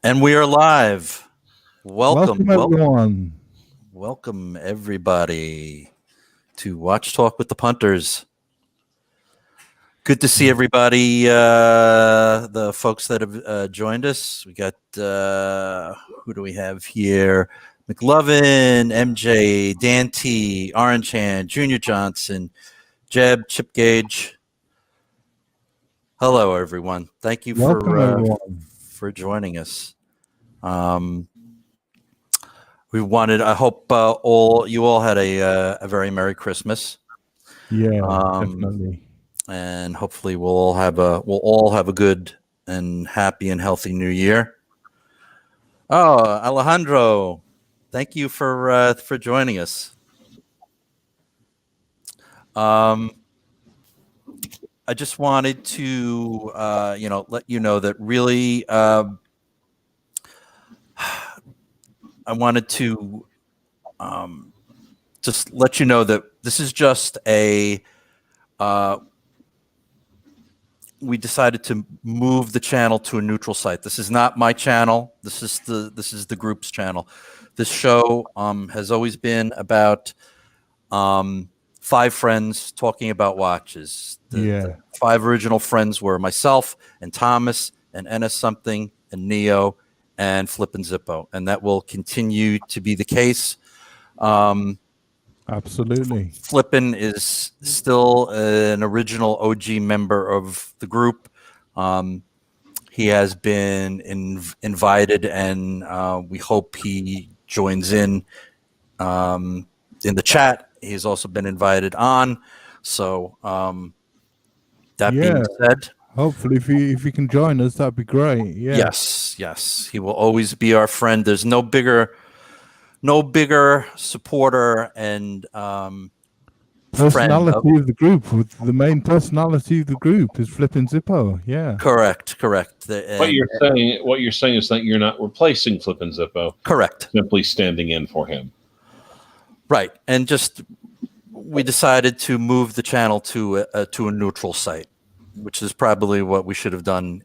And we are live. Welcome, Welcome, everyone. welcome everybody to Watch Talk with the Punters. Good to see everybody, the folks that have joined us. We got, who do we have here? McLovin, MJ, Dan T, Orange Hand, Junior Johnson, Jeb, Chip Gage. Hello, everyone. Thank you Welcome, everyone. for joining us. I hope you all had a very Merry Christmas. Yeah, definitely. And hopefully we'll all have a good and happy and healthy New Year. Oh, Alejandro, thank you for joining us. I just wanted to let you know that really I wanted to just let you know that this is just we decided to move the channel to a neutral site. This is not my channel. This is the group's channel. This show has always been about five friends talking about watches. The five original friends were myself and Thomas and Ennis something and Neo and Flip and Zippo, and that will continue to be the case. Absolutely. Flippin is still an original OG member of the group. He has been invited, and we hope he joins in the chat. He's also been invited on. So that being said, hopefully if you can join us, that'd be great. Yeah. Yes, he will always be our friend. There's no bigger supporter and personality of the group. The main personality of the group is Flippin' Zippo. Yeah. Correct. What you're saying is that you're not replacing Flippin' Zippo. Correct. Simply standing in for him. Right, and just we decided to move the channel to a neutral site, which is probably what we should have done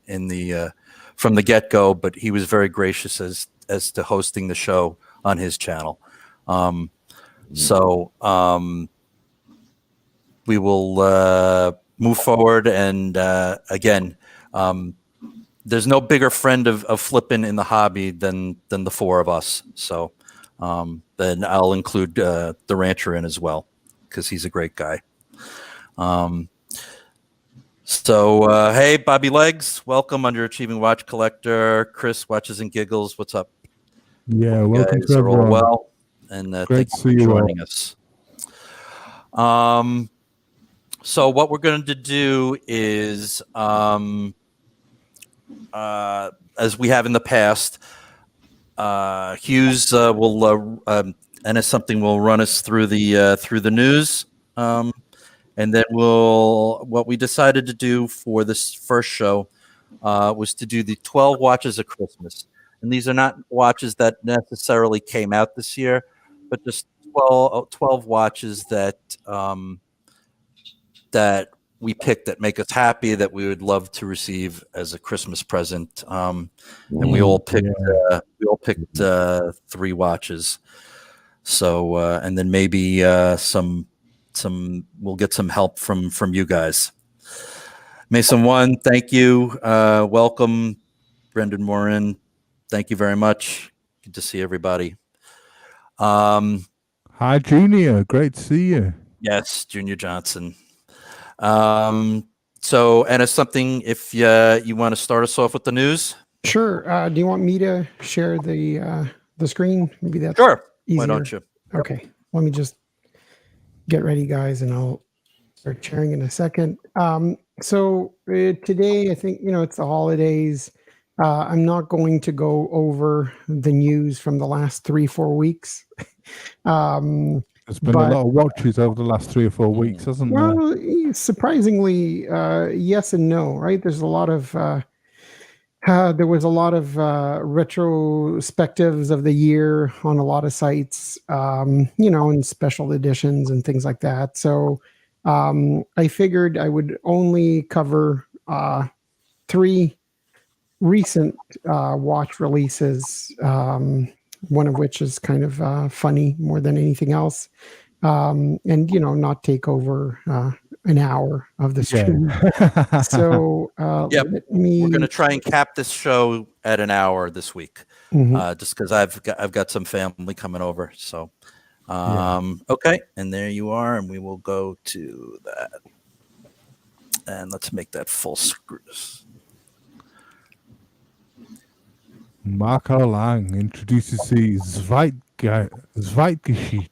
from the get-go. But he was very gracious as to hosting the show on his channel. So we will move forward, and again, there's no bigger friend of Flippin' in the hobby than the four of us. So then I'll include the rancher in as well, because he's a great guy. Hey, Bobby Legs, welcome, Underachieving Watch Collector. Chris, Watches and Giggles, what's up? Yeah, welcome to everyone. everyone. Well, and thank you for joining us. So what we're going to do is, as we have in the past, Hughes will and something will run us through the news, and then what we decided to do for this first show was to do the 12 watches of Christmas, and these are not watches that necessarily came out this year, but just 12 watches that that we picked that make us happy, that we would love to receive as a Christmas present. And we all picked three watches. So and then maybe some we'll get some help from you guys. Mason 1, thank you. Welcome, Brendan Morin. Thank you very much. Good to see everybody. Hi, Junior. Great to see you. Yes, Junior Johnson. So, Anna, something, if you want to start us off with the news? Sure. Do you want me to share the screen? Maybe that's sure. Easier. Why don't you? Okay. Let me just get ready, guys, and I'll start sharing in a second. So today, I think, it's the holidays. I'm not going to go over the news from the last 3-4 weeks. There's been a lot of watches over the last 3 or 4 weeks, hasn't there? Well, surprisingly, yes and no, right? There's a lot of there was a lot of retrospectives of the year on a lot of sites, and special editions and things like that. So I figured I would only cover 3 recent watch releases, one of which is kind of funny more than anything else, and not take over an hour of the stream. Yeah. So Yep. let me. We're going to try and cap this show at an hour this week, just because I've got some family coming over. So, okay, and there you are, and we will go to that, and let's make that full screen. Marco Lang introduces the Zweitgeschichte.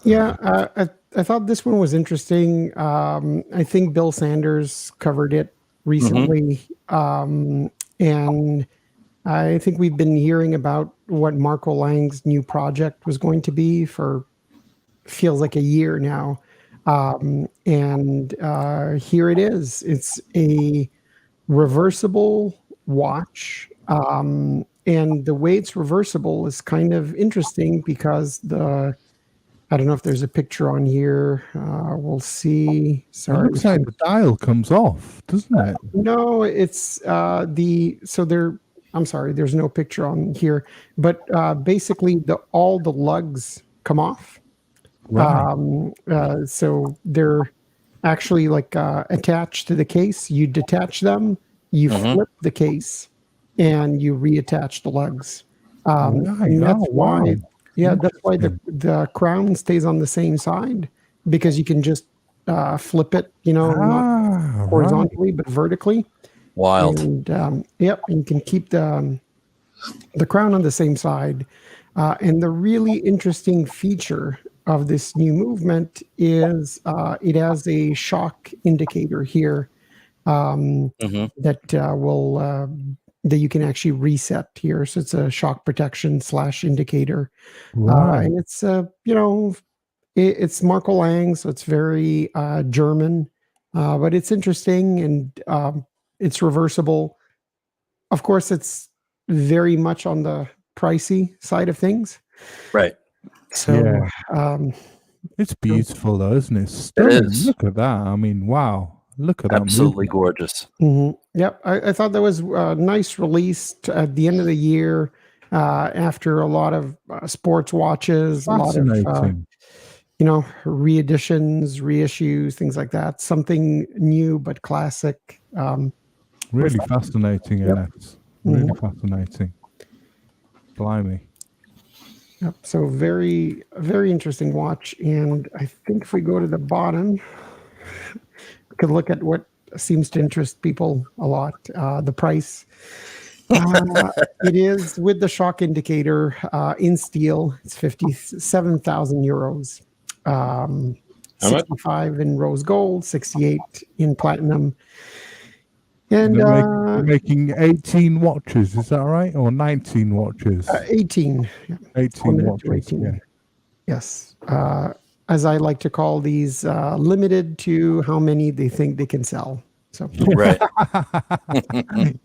Yeah, I thought this one was interesting. I think Bill Sanders covered it recently, and I think we've been hearing about what Marco Lang's new project was going to be for feels like a year now, and here it is. It's a reversible watch, and the way it's reversible is kind of interesting because I don't know if there's a picture on here. We'll see. Sorry. It looks like the dial comes off, doesn't it? No, it's I'm sorry, there's no picture on here, but basically all the lugs come off. Right. So they're actually like attached to the case. You detach them, you flip the case, and you reattach the lugs. And that's why. Yeah, that's why the crown stays on the same side, because you can just flip it, not horizontally but vertically. Wild. And yep, and you can keep the crown on the same side. And the really interesting feature of this new movement is it has a shock indicator here that will that you can actually reset here. So it's a shock protection / indicator. Right. And it's, it's Marco Lang, so it's very German, but it's interesting and it's reversible. Of course, it's very much on the pricey side of things. Right. So it's beautiful though, isn't it? Stunning. It is. Look at that. I mean, wow. Look at that. Absolutely gorgeous. Yep. I thought that was a nice release at the end of the year after a lot of sports watches, a lot of, reeditions, reissues, things like that. Something new but classic. Really fascinating, yes. Really fascinating. Blimey. Yep. So very, very interesting watch. And I think if we go to the bottom, we could look at what seems to interest people a lot, the price. It is with the shock indicator in steel. It's 57,000 euros. 65 in rose gold, 68 in platinum. And they're making 18 watches, is that right? Or 19 watches? 18. 18 watches. 18. Yeah. Yes. As I like to call these, limited to how many they think they can sell. So Right.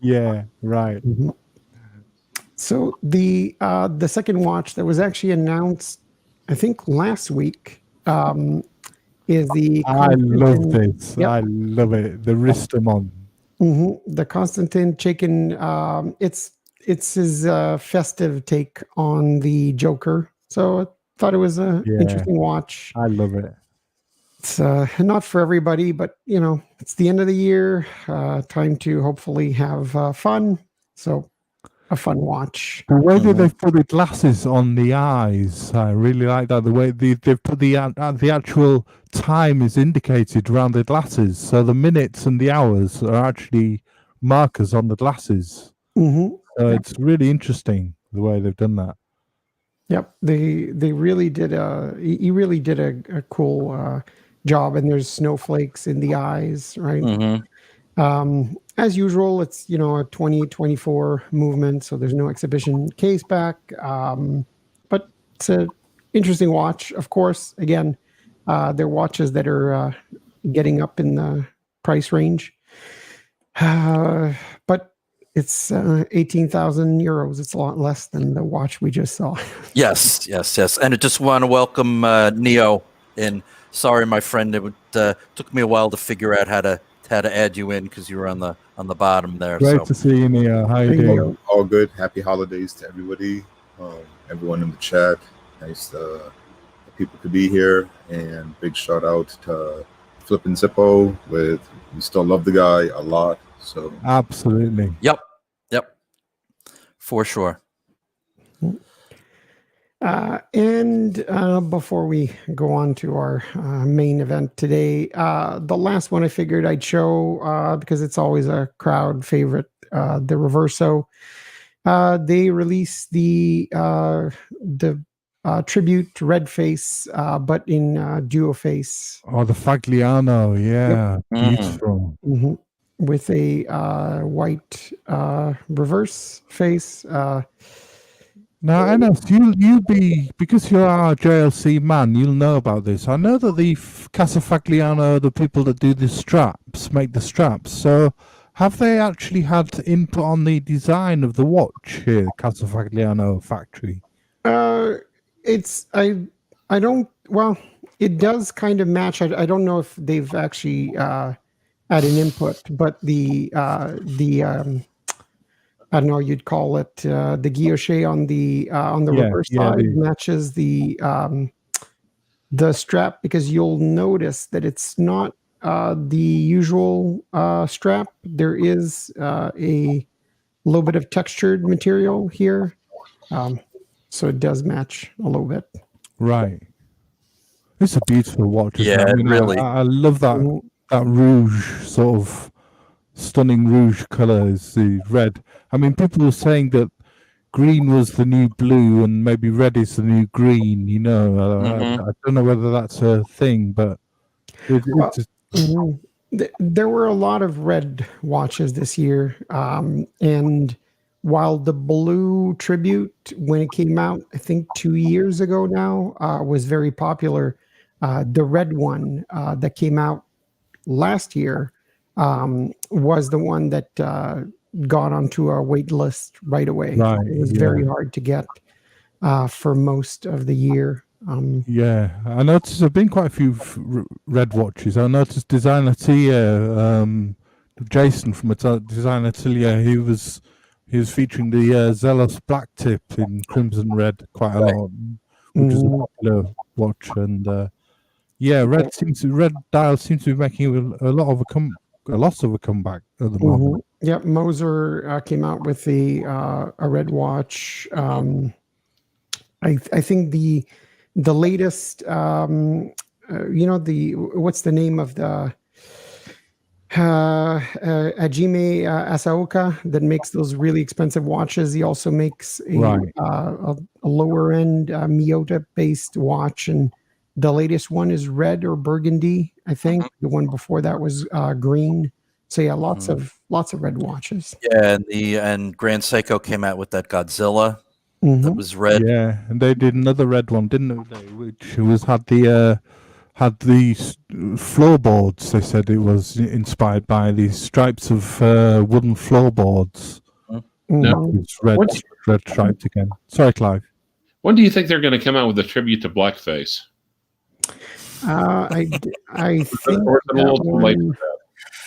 Yeah, right. So the second watch that was actually announced, I think last week, is the. I love this. Yep. I love it. The Ristamon. The Constantin Chaikin. It's his festive take on the Joker. So I thought it was an interesting watch. I love it. It's not for everybody, but it's the end of the year. Time to hopefully have fun. So a fun watch. The way that they've put the glasses on the eyes, I really like that. The way they've put the actual time is indicated around the glasses, so the minutes and the hours are actually markers on the glasses. So it's really interesting the way they've done that. Yep, they really did he really did a cool job, and there's snowflakes in the eyes, right? As usual, it's a 2024 movement, so there's no exhibition case back, but it's an interesting watch. Of course, again, they're watches that are getting up in the price range, but it's 18,000 euros. It's a lot less than the watch we just saw. Yes. And I just want to welcome Neo in. Sorry, my friend. It took me a while to figure out how to had to add you in because you were on the bottom there. Great So to see you, Nia. How you There you doing? go. All good. Happy holidays to everybody. Everyone in the chat. Nice that people could be here. And big shout out to Flippin' Zippo. We still love the guy a lot. So Absolutely. yep, for sure. And before we go on to our main event today, the last one I figured I'd show because it's always a crowd favorite, the Reverso. They released the tribute to Red Face, but in duo face. Oh, the Fagliano. Yeah. Mhm. Beautiful. Mhm. With a white reverse face. Now, Enes, you be, because you are a JLC man, you'll know about this. I know that the Casa Fagliano, the people that do the straps, make the straps. So have they actually had input on the design of the watch here, Casa Fagliano factory? I don't, well, it does kind of match. I don't know if they've actually had an input, but the I don't know, you'd call it the guilloche on the reverse side matches the strap, because you'll notice that it's not the usual strap. There is a little bit of textured material here, so it does match a little bit. Right. It's a beautiful watch. Isn't Yeah, it? I mean, really. I love that rouge, sort of stunning rouge color is the red. I mean, people were saying that green was the new blue and maybe red is the new green. You know, I don't know whether that's a thing, but there were a lot of red watches this year, and while the blue tribute, when it came out, I think 2 years ago now, was very popular, the red one that came out last year was the one that got onto a wait list right away. Right, it was very hard to get for most of the year. Yeah, I noticed there've been quite a few red watches. I noticed Design Atelier, Jason from Design Atelier, he was featuring the Zealous Black Tip in crimson red quite a lot, which is a popular watch. And red dial seems to be making a lot of a comeback at the moment. Yeah, Moser came out with a red watch. I think the latest, what's the name of the Hajime Asaoka that makes those really expensive watches. He also makes a lower end Miyota based watch, and the latest one is red or burgundy. I think the one before that was green. So yeah, lots of red watches. Yeah, and Grand Seiko came out with that Godzilla that was red. Yeah, and they did another red one, didn't they? Which was had the floorboards. They said it was inspired by the stripes of wooden floorboards. No. It's red striped again. Sorry, Clive. When do you think they're going to come out with a tribute to blackface? I think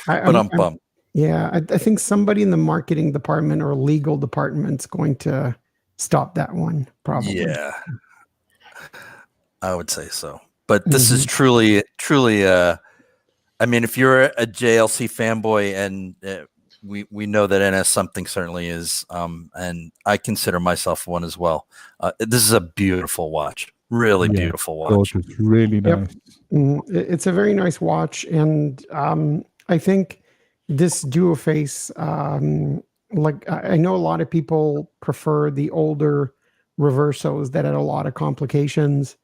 I think somebody in the marketing department or legal department's going to stop that one, probably. Yeah, I would say so. But this is truly. I mean, if you're a JLC fanboy, and we know that NS something certainly is, and I consider myself one as well. This is a beautiful watch, really beautiful watch. Gorgeous, really nice. It's a very nice watch, and I think this duo face, like I know a lot of people prefer the older Reversos that had a lot of complications,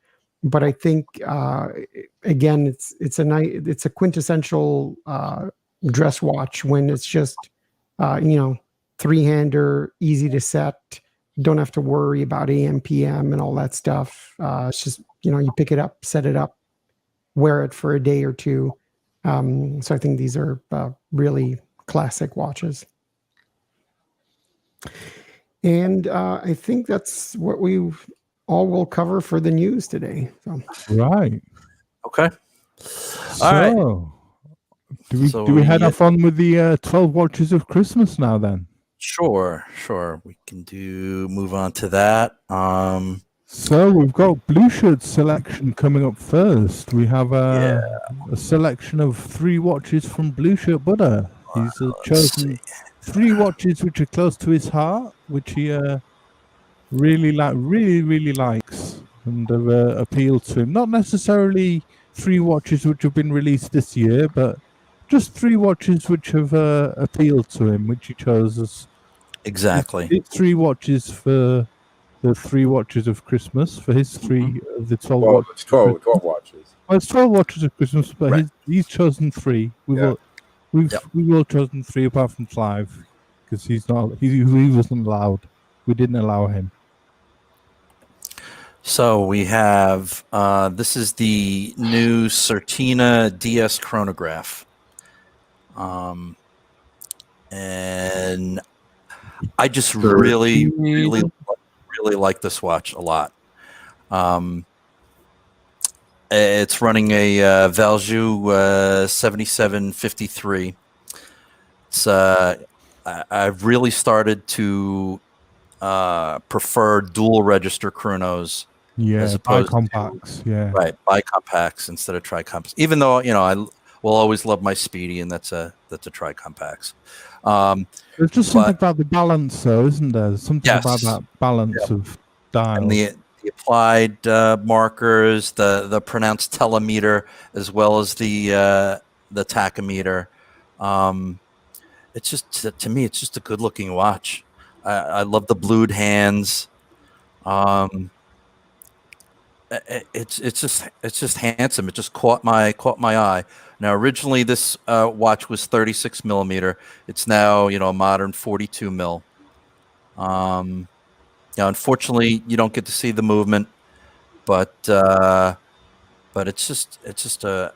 but I think again it's a quintessential dress watch when it's just three-hander, easy to set, don't have to worry about AM, PM, and all that stuff. It's just you pick it up, set it up, wear it for a day or two. So I think these are really classic watches. And I think that's what we all will cover for the news today. So. Right. Okay. So, So do we head off on with the 12 Watches of Christmas now then? Sure. We can move on to that. So we've got Blue Shirt's selection coming up first. We have a selection of 3 watches from Blue Shirt Buddha. He's chosen 3 watches which are close to his heart, which he really likes and have appealed to him. Not necessarily 3 watches which have been released this year, but just 3 watches which have appealed to him, which he chose as Exactly. his 3 watches for the 3 watches of Christmas, for his 3 of the 12 Well, watches. it's 12 watches. Well, it's 12 watches of Christmas, but Right. he's chosen 3. We've all chosen 3 apart from Clive, because he wasn't allowed. We didn't allow him. So we have this is the new Certina DS chronograph, and I just really like this watch a lot. It's running a Valjoux 7753. It's I've really started to prefer dual register chronos. Yeah, as opposed compacts. Yeah, right, bicompacts instead of tricompacts. Even though I will always love my Speedy, and that's a tricompacts. There's just something about the balance, though, isn't there? There's something about Yes. that balance of dials. And the applied markers, the pronounced telemeter, as well as the tachometer. It's just, to me, it's just a good looking watch. I love the blued hands. It's just handsome. It just caught my eye. Now, originally this watch was 36 millimeter. It's now a modern 42 mil. Now, unfortunately, you don't get to see the movement, but it's just a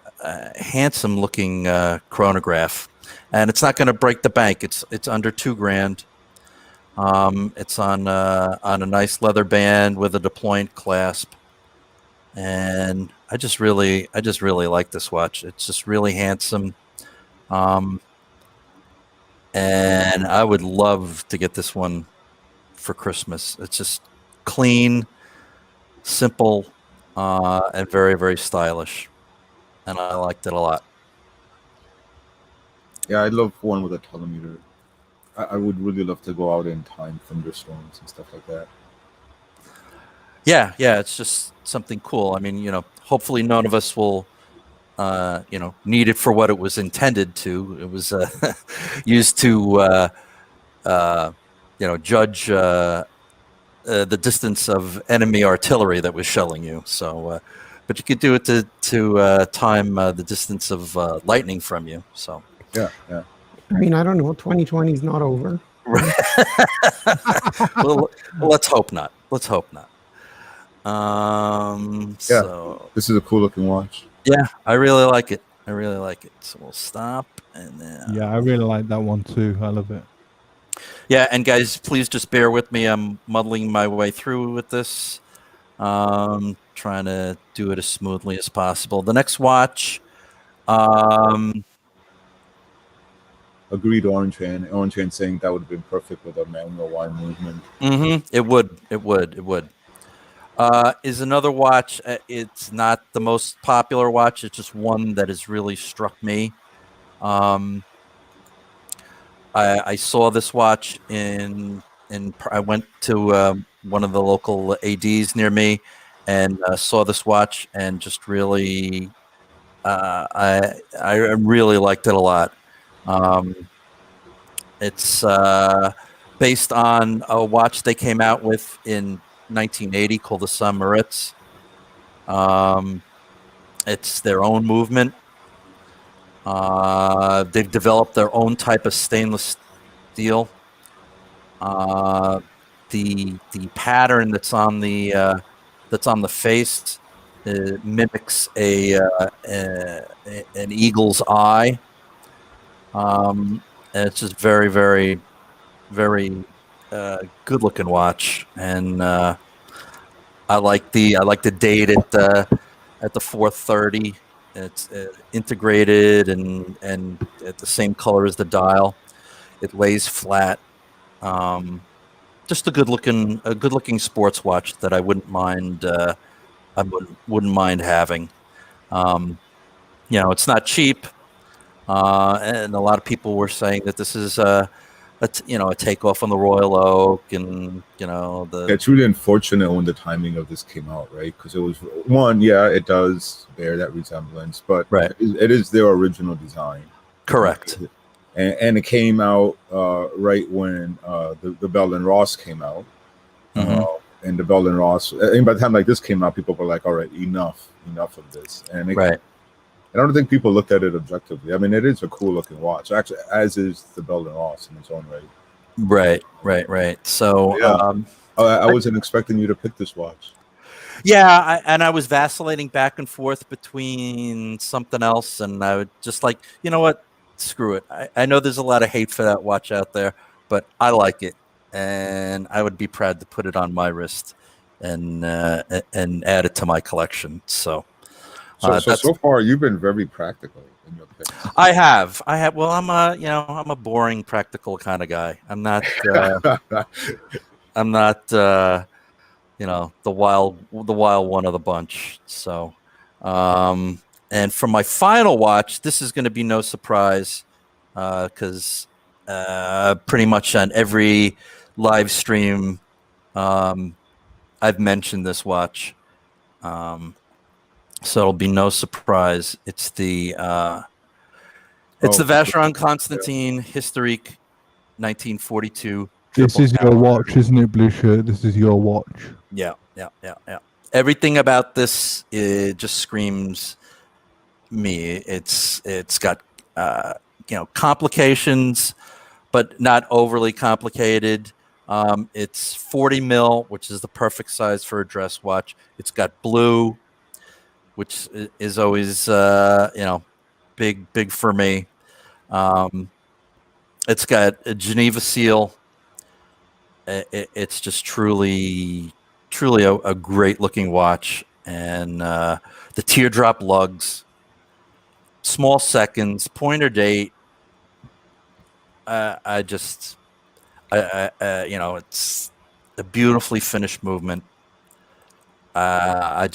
handsome looking chronograph, and it's not going to break the bank. It's under $2,000. It's on a nice leather band with a deployant clasp. And I just really like this watch. It's just really handsome. And I would love to get this one for Christmas. It's just clean, simple, and very, very stylish. And I liked it a lot. Yeah, I love one with a telemeter. I would really love to go out and time thunderstorms and stuff like that. Yeah, it's just something cool. I mean, hopefully none of us will, need it for what it was intended to. It was used to, judge the distance of enemy artillery that was shelling you. So, but you could do it to time the distance of lightning from you. So, Yeah. I mean, I don't know. 2020 is not over. well, let's hope not. So This is a cool looking watch. yeah, I really like it. So we'll stop and then. Yeah, I really like that one too. I love it. Yeah, and guys, please just bear with me. I'm muddling my way through with this. Trying to do it as smoothly as possible. The next watch. Agreed, Orange Hand. Orange Hand saying that would have been perfect with a manual wine movement. It would. Is another watch. It's not the most popular watch. It's just one that has really struck me. I saw this watch in I went to one of the local ADs near me and saw this watch and just really I really liked it a lot. It's based on a watch they came out with in 1980 called the Saint Moritz. It's their own movement. They've developed their own type of stainless steel. The pattern that's on the face mimics an eagle's eye. And it's just very, very, very good looking watch, and I like the date at the 4:30 It's integrated and at the same color as the dial. It lays flat. Just a good looking sports watch that I wouldn't mind. Wouldn't mind having. It's not cheap, and a lot of people were saying that this is a takeoff on the Royal Oak, and It's really unfortunate when the timing of this came out, right? Because it was one, yeah, it does bear that resemblance, but right. it is their original design. Correct. And it came out right when the Bell and Ross came out. And the Bell and Ross, and by the time like this came out, people were like, all right, enough of this. And right. I don't think people looked at it objectively. I mean, it is a cool looking watch, actually, as is the Bell and Ross in its own right. Right. So yeah. I wasn't expecting you to pick this watch. Yeah, I was vacillating back and forth between something else, and I would just like, you know what, screw it. I know there's a lot of hate for that watch out there, but I like it, and I would be proud to put it on my wrist and add it to my collection. So far you've been very practical in your picks. I have. Well, I'm a boring practical kind of guy. I'm not. I'm not. The wild one of the bunch. So, and for my final watch, this is going to be no surprise, because pretty much on every live stream, I've mentioned this watch. So it'll be no surprise. It's the Vacheron Constantin Historique 1942. This is your watch, isn't it, Blue Shirt? This is your watch. Yeah. Everything about this, it just screams me. It's got complications, but not overly complicated. It's 40 mil, which is the perfect size for a dress watch. It's got blue, which is always big for me. It's got a Geneva seal. It's just truly a great looking watch, and the teardrop lugs, small seconds, pointer date. It's a beautifully finished movement. I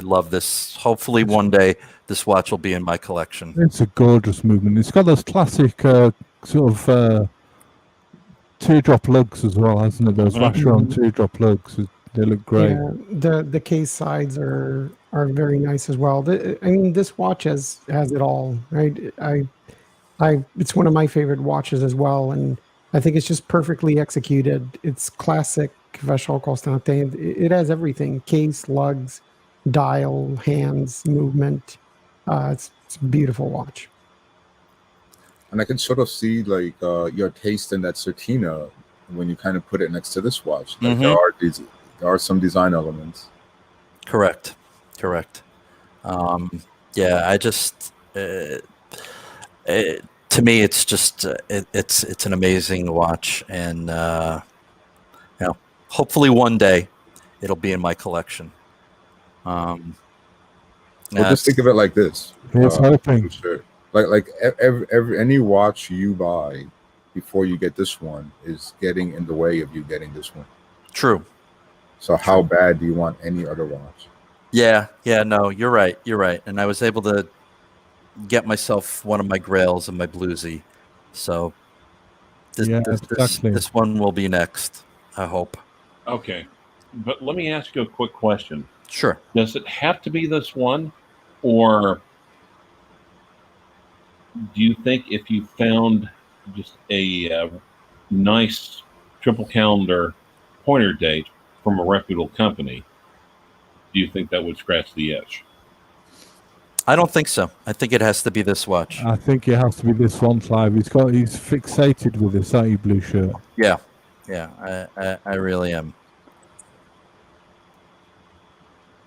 love this. Hopefully one day this watch will be in my collection. It's a gorgeous movement. It's got those classic sort of teardrop lugs as well, hasn't it? Those Vacheron teardrop lugs. They look great. Yeah, the case sides are very nice as well. This watch has it all, right? It's one of my favorite watches as well, and I think it's just perfectly executed. It's classic Vacheron Constantin. It has everything: case, lugs, dial, hands, movement. It's a beautiful watch. And I can sort of see like your taste in that Certina when you kind of put it next to this watch. Like there are some design elements. Correct. I just to me it's just it's an amazing watch, and hopefully one day it'll be in my collection. Just think of it like this. Here's hoping. Sure. Like every any watch you buy before you get this one is getting in the way of you getting this one. True. So how bad do you want any other watch? Yeah. No, you're right. And I was able to get myself one of my Grails and my Bluesy. So this one will be next, I hope. Okay. But let me ask you a quick question. Sure. Does it have to be this one, or do you think if you found just a nice triple calendar pointer date from a reputable company, do you think that would scratch the itch? I don't think so. I think it has to be this watch. I think it has to be this one, Clive. He's fixated with this, aren't you, Blue Shirt? Yeah. I really am.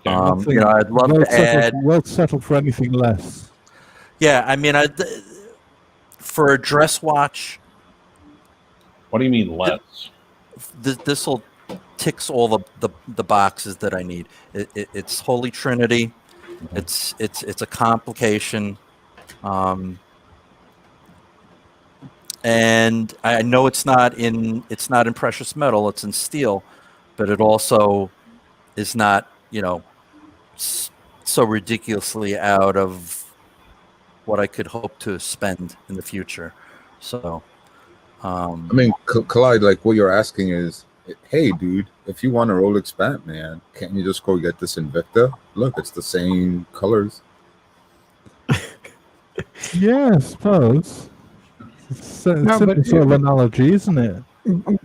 I'd love to add. We'll settle for anything less. Yeah, for a dress watch. What do you mean less? This will ticks all the boxes that I need. It's Holy Trinity. It's a complication, and I know it's not in precious metal; it's in steel, but it also is not, so ridiculously out of what I could hope to spend in the future. So, I mean, Clyde, like what you're asking is, hey, dude, if you want a Rolex Batman, can't you just go get this Invicta? Look, it's the same colors. Yeah, I suppose. It's a No, simple sort of analogy, isn't it?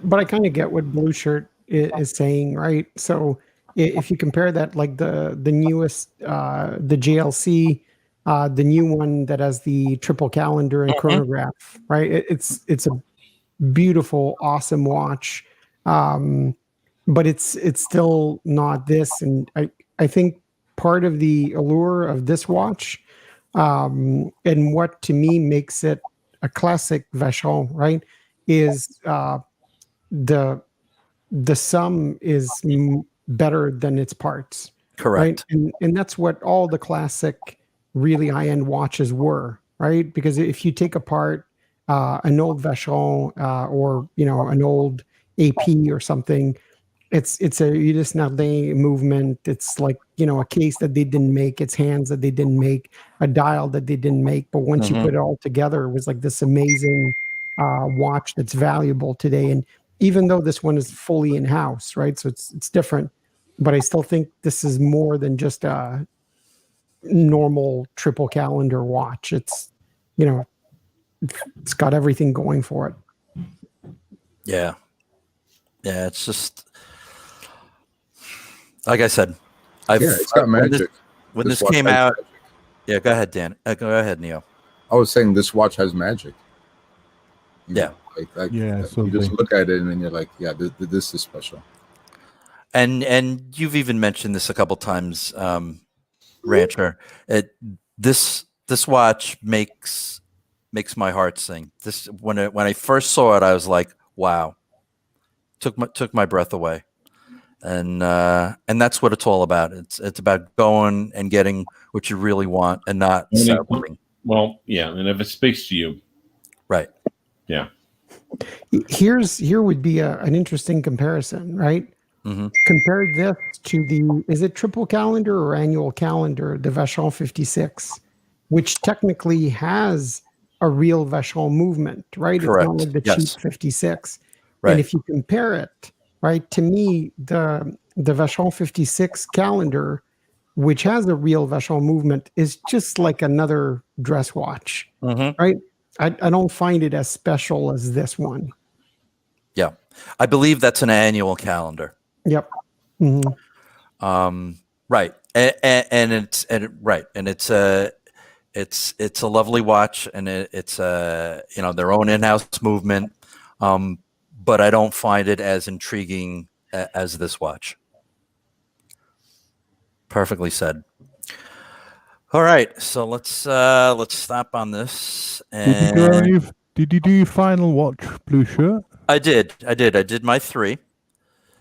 But I kind of get what Blue Shirt is saying, right? So if you compare that, like the newest, the JLC, the new one that has the triple calendar and chronograph, right? It's a beautiful, awesome watch, but it's still not this. And I think part of the allure of this watch, and what to me makes it a classic Vacheron, right, is the sum is better than its parts. correct. Right, and that's what all the classic really high-end watches were, right? Because if you take apart an old Vacheron, or an old AP or something, it's a Ulysse Nardin movement. It's like a case that they didn't make, it's hands that they didn't make, a dial that they didn't make, but once you put it all together, it was like this amazing watch that's valuable today. And even though this one is fully in house, right, so it's different, but I still think this is more than just a normal triple calendar watch. It's it's got everything going for it. Yeah. It's just like I said. It's got magic. When this watch came has out, magic. yeah. Go ahead, Dan. Go ahead, Neo. I was saying this watch has magic. You Yeah. know, like Yeah, you absolutely. just look at it and then you're like, yeah, this is special. And you've even mentioned this a couple times, Rancher. This watch makes my heart sing. This when I first saw it, I was like, wow, took my breath away. And that's what it's all about. It's about going and getting what you really want and not settling. Well, yeah, and if it speaks to you, Right. yeah. Here would be an interesting comparison, right? Compare this to is it triple calendar or annual calendar, the Vacheron 56, which technically has a real Vacheron movement, right? Correct. It's not like the Yes. cheap 56. Right. And if you compare it, right, to me, the Vacheron 56 calendar, which has a real Vacheron movement, is just like another dress watch, right? I don't find it as special as this one. Yeah, I believe that's an annual calendar. Yep. Right, and it's a lovely watch, and it's a their own in-house movement, but I don't find it as intriguing as this watch. Perfectly said. All right, so let's stop on this. And Did you do your final watch, Blue Shirt? I did my 3.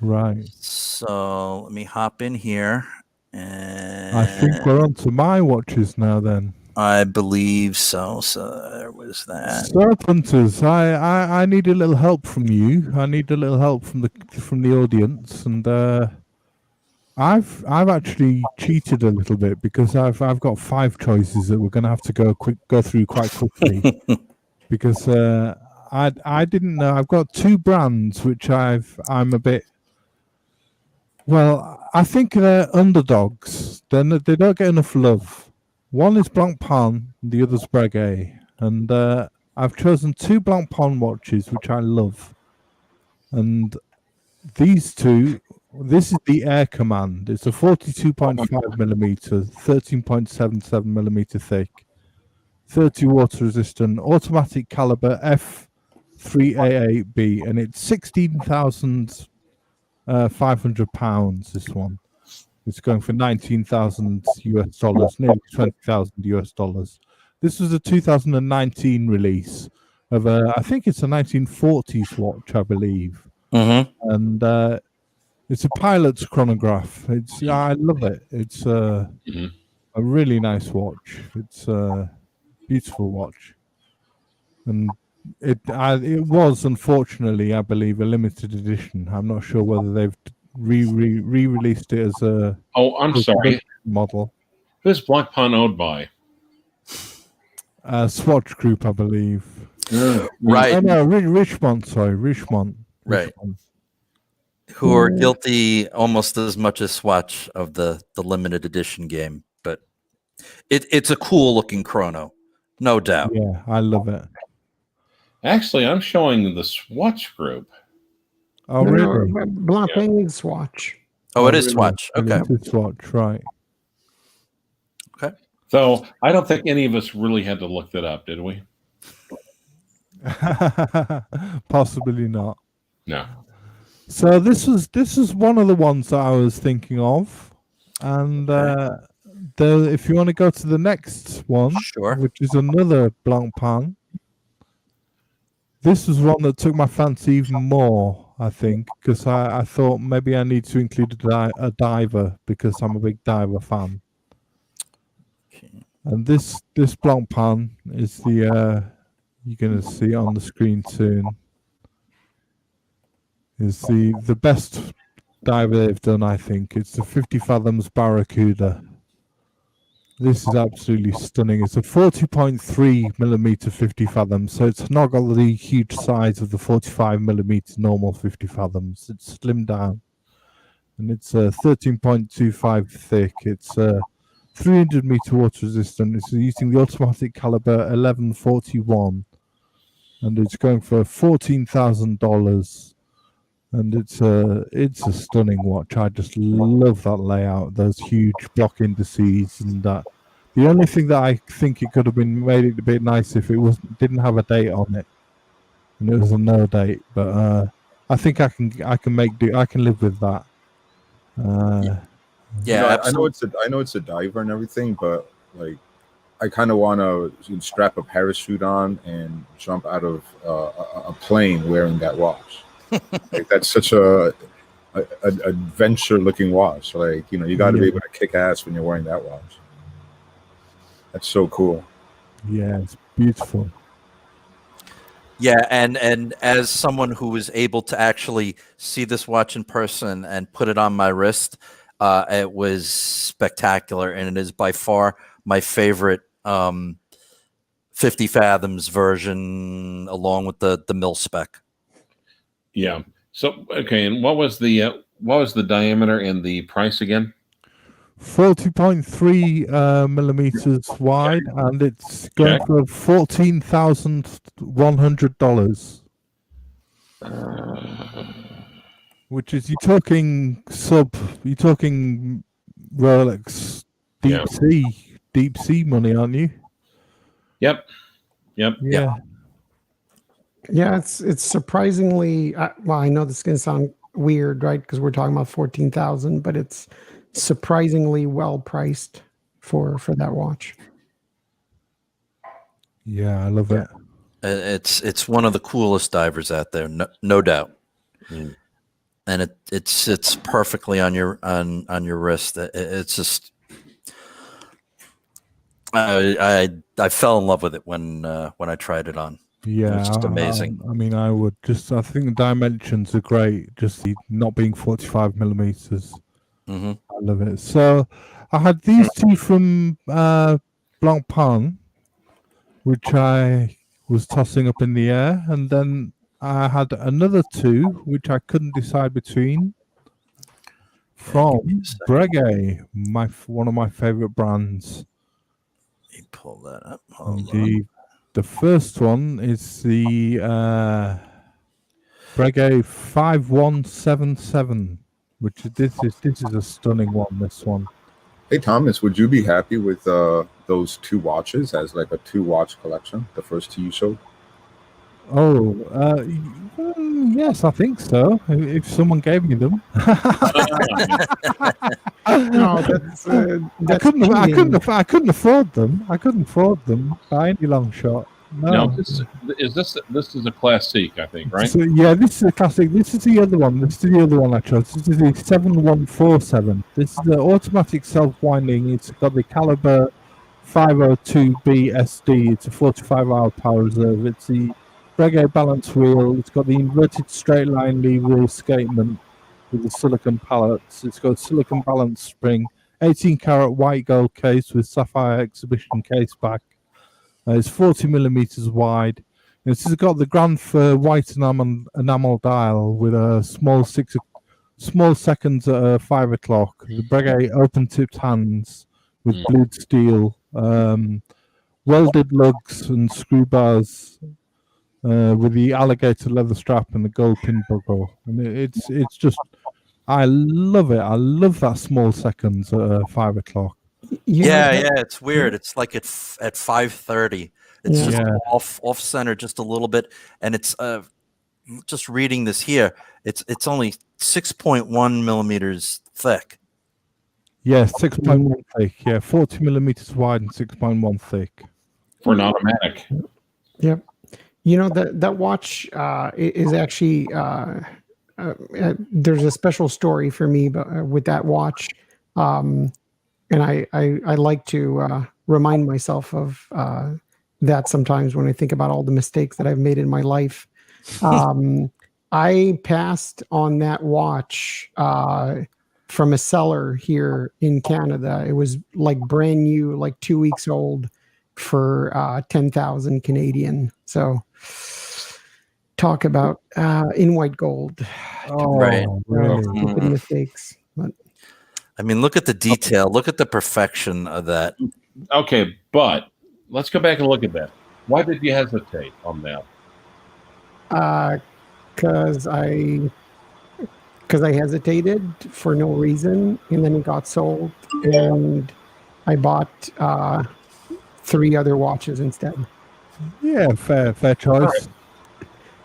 Right. So let me hop in here, and I think we're on to my watches now then. I believe so. So there was that. So Punters, I need a little help from you. I need a little help from the audience, and I've actually cheated a little bit because I've got 5 choices that we're going to have to go through quite quickly because I didn't know. I've got 2 brands which I'm a bit. Well, I think they're underdogs. They don't get enough love. One is Blancpain, the other's Breguet, and I've chosen 2 Blancpain watches which I love, and these 2. This is the Air Command. It's a 42.5 millimeter, 13.77 millimeter thick, 30 water resistant, automatic caliber F3A8B, and it's £16,500. This one, it's going for $19,000 US, nearly $20,000 US. This was a 2019 release of I think it's a 1940s watch, I believe, and it's a pilot's chronograph. I love it. It's a really nice watch. It's a beautiful watch, and it was unfortunately, I believe, a limited edition. I'm not sure whether they've re-released it as a Oh, I'm sorry. model. Who's Black Pond owned by? Swatch Group, I believe. Right. Oh, no, Richmond. Sorry, Richmond. Right. Who are guilty almost as much as Swatch of the limited edition game, but it's a cool looking chrono, no doubt. Yeah, I love it. Actually, I'm showing the Swatch Group. Oh, really? Blancpain is Swatch. Oh, it is really? Swatch. Okay. It is Swatch, right. Okay. So I don't think any of us really had to look that up, did we? Possibly not. No. So this is one of the ones that I was thinking of, and if you want to go to the next one, Sure. which is another Blancpain. This was one that took my fancy even more, I think, because I thought maybe I need to include a diver because I'm a big diver fan. Okay. And this Blancpain is the you're gonna see it on the screen soon. Is the best diver they've done, I think. It's the 50 Fathoms Barracuda. This is absolutely stunning. It's a 40.3mm 50 fathoms, so it's not got the huge size of the 45mm normal 50 fathoms. It's slimmed down, and it's 13.25 thick. It's 300-meter water resistant. It's using the automatic caliber 1141, and it's going for $14,000. And it's a stunning watch. I just love that layout, those huge block indices, and that. The only thing that I think it could have been made it a bit nice if it didn't have a date on it, and it was a no date. But I think I can live with that. Yeah, absolutely. I know it's a diver and everything, but like I kind of want to strap a parachute on and jump out of a plane wearing that watch. Like, that's such a adventure looking watch. Like, you got to be able to kick ass when you're wearing that watch. That's so cool. Yeah, it's beautiful. Yeah, and as someone who was able to actually see this watch in person and put it on my wrist, it was spectacular, and it is by far my favorite 50 Fathoms version, along with the mil spec. Yeah. So okay, and what was the diameter and the price again? 40.3 millimeters wide, and it's going for $14,100. Which is you're talking Rolex deep sea money, aren't you? Yep. Yeah, it's surprisingly well. I know this is going to sound weird, right? Because we're talking about 14,000, but it's surprisingly well priced for that watch. Yeah, I love it. It's one of the coolest divers out there, no doubt. And it's perfectly on your wrist. It's just I fell in love with it when I tried it on. Yeah, it's just amazing. I mean, I think the dimensions are great. Just the not being 45 millimeters. Mm-hmm. I love it. So I had these two from Blancpain, which I was tossing up in the air, and then I had another two which I couldn't decide between from Breguet, one of my favorite brands. Let me pull that up. The first one is the Breguet 5177, which this is a stunning one. This one. Hey Thomas, would you be happy with those two watches as like a 2-watch collection? The first two you showed. Oh, yes, I think so. If someone gave me them. No, that's I couldn't afford them. I couldn't afford them by any long shot. Now, this is a classic, I think, right? So, yeah, this is a classic. This is the other one. This is the other one I chose. This is the 7147. This is the automatic self-winding. It's got the caliber 502B SD. It's a 45-hour power reserve. It's the Breguet balance wheel. It's got the inverted straight line lever escapement with the silicon pallets. It's got a silicon balance spring, 18-karat white gold case with sapphire exhibition case back. It's 40 millimeters wide. This has got the Grand Fur white enamel dial with a small seconds at 5 o'clock. The Breguet open-tipped hands with blued steel, welded lugs and screw bars with the alligator leather strap and the gold pin buckle. And it's just, I love it. I love that small seconds at 5 o'clock. Yeah, it's weird. It's like at 5:30. It's just off center just a little bit, and it's just reading this here. It's only 6.1 millimeters thick. Yeah, 6.1 thick. Yeah, 40 millimeters wide and 6.1 thick for an automatic. Yep. You know that watch is actually there's a special story for me with that watch. And I like to remind myself of that sometimes when I think about all the mistakes that I've made in my life. I passed on that watch from a seller here in Canada. It was like brand new, like 2 weeks old, for 10,000 Canadian. So talk about in white gold. Right. Stupid mistakes. But I mean, look at the detail. Look at the perfection of that. Okay, but let's go back and look at that. Why did you hesitate on that? Because I hesitated for no reason, and then it got sold, and I bought 3 other watches instead. Yeah, fair choice. Right.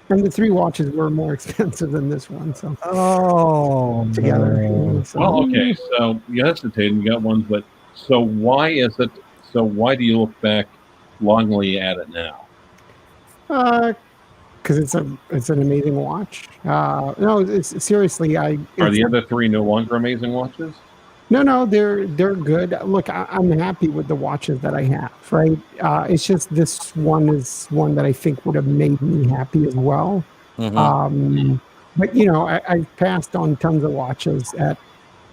And the 3 watches were more expensive than this one. So together. No. So, Well, okay, so you hesitated and you got one, but so why is it? So why do you look back longingly at it now? because it's an amazing watch. No, it's seriously. Are the other 3 no longer amazing watches? No, they're good. Look, I'm happy with the watches that I have. Right, it's just this one is one that I think would have made me happy as well. Mhm. But I passed on tons of watches at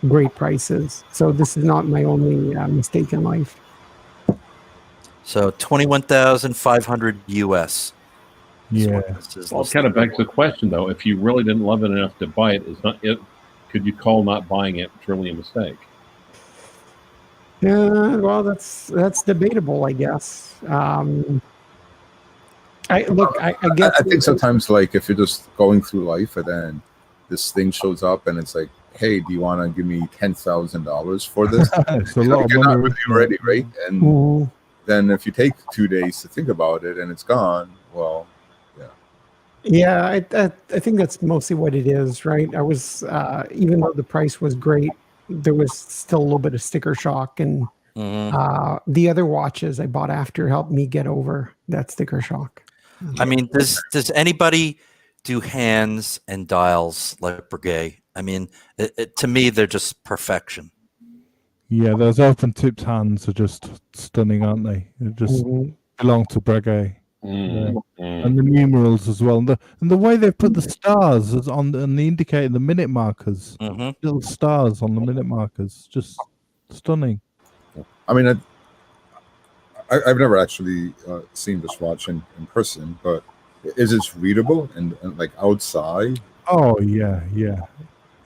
great prices, so this is not my only mistake in life. So 21,500 US. Yeah. Well, it kind of begs the question, though. If you really didn't love it enough to buy it, could you call not buying it truly a mistake? Yeah, well, that's debatable, I guess. I guess I think sometimes, like, if you're just going through life and then this thing shows up and it's like, hey, do you want to give me $10,000 for this? It's a lot of You're not money. really ready, right? And then if you take 2 days to think about it and it's gone, well, yeah, I think that's mostly what it is, right? I was even though the price was great, there was still a little bit of sticker shock, and the other watches I bought after helped me get over that sticker shock. I mean, does anybody do hands and dials like Breguet? I mean, to me, they're just perfection. Yeah, those open tipped hands are just stunning, aren't they? They just belong to Breguet. And the numerals as well, and the way they've put the stars on the indicator, the minute markers, little stars on the minute markers, just stunning. I mean, I've never actually seen this watch in person, but is it readable and like outside? Oh yeah.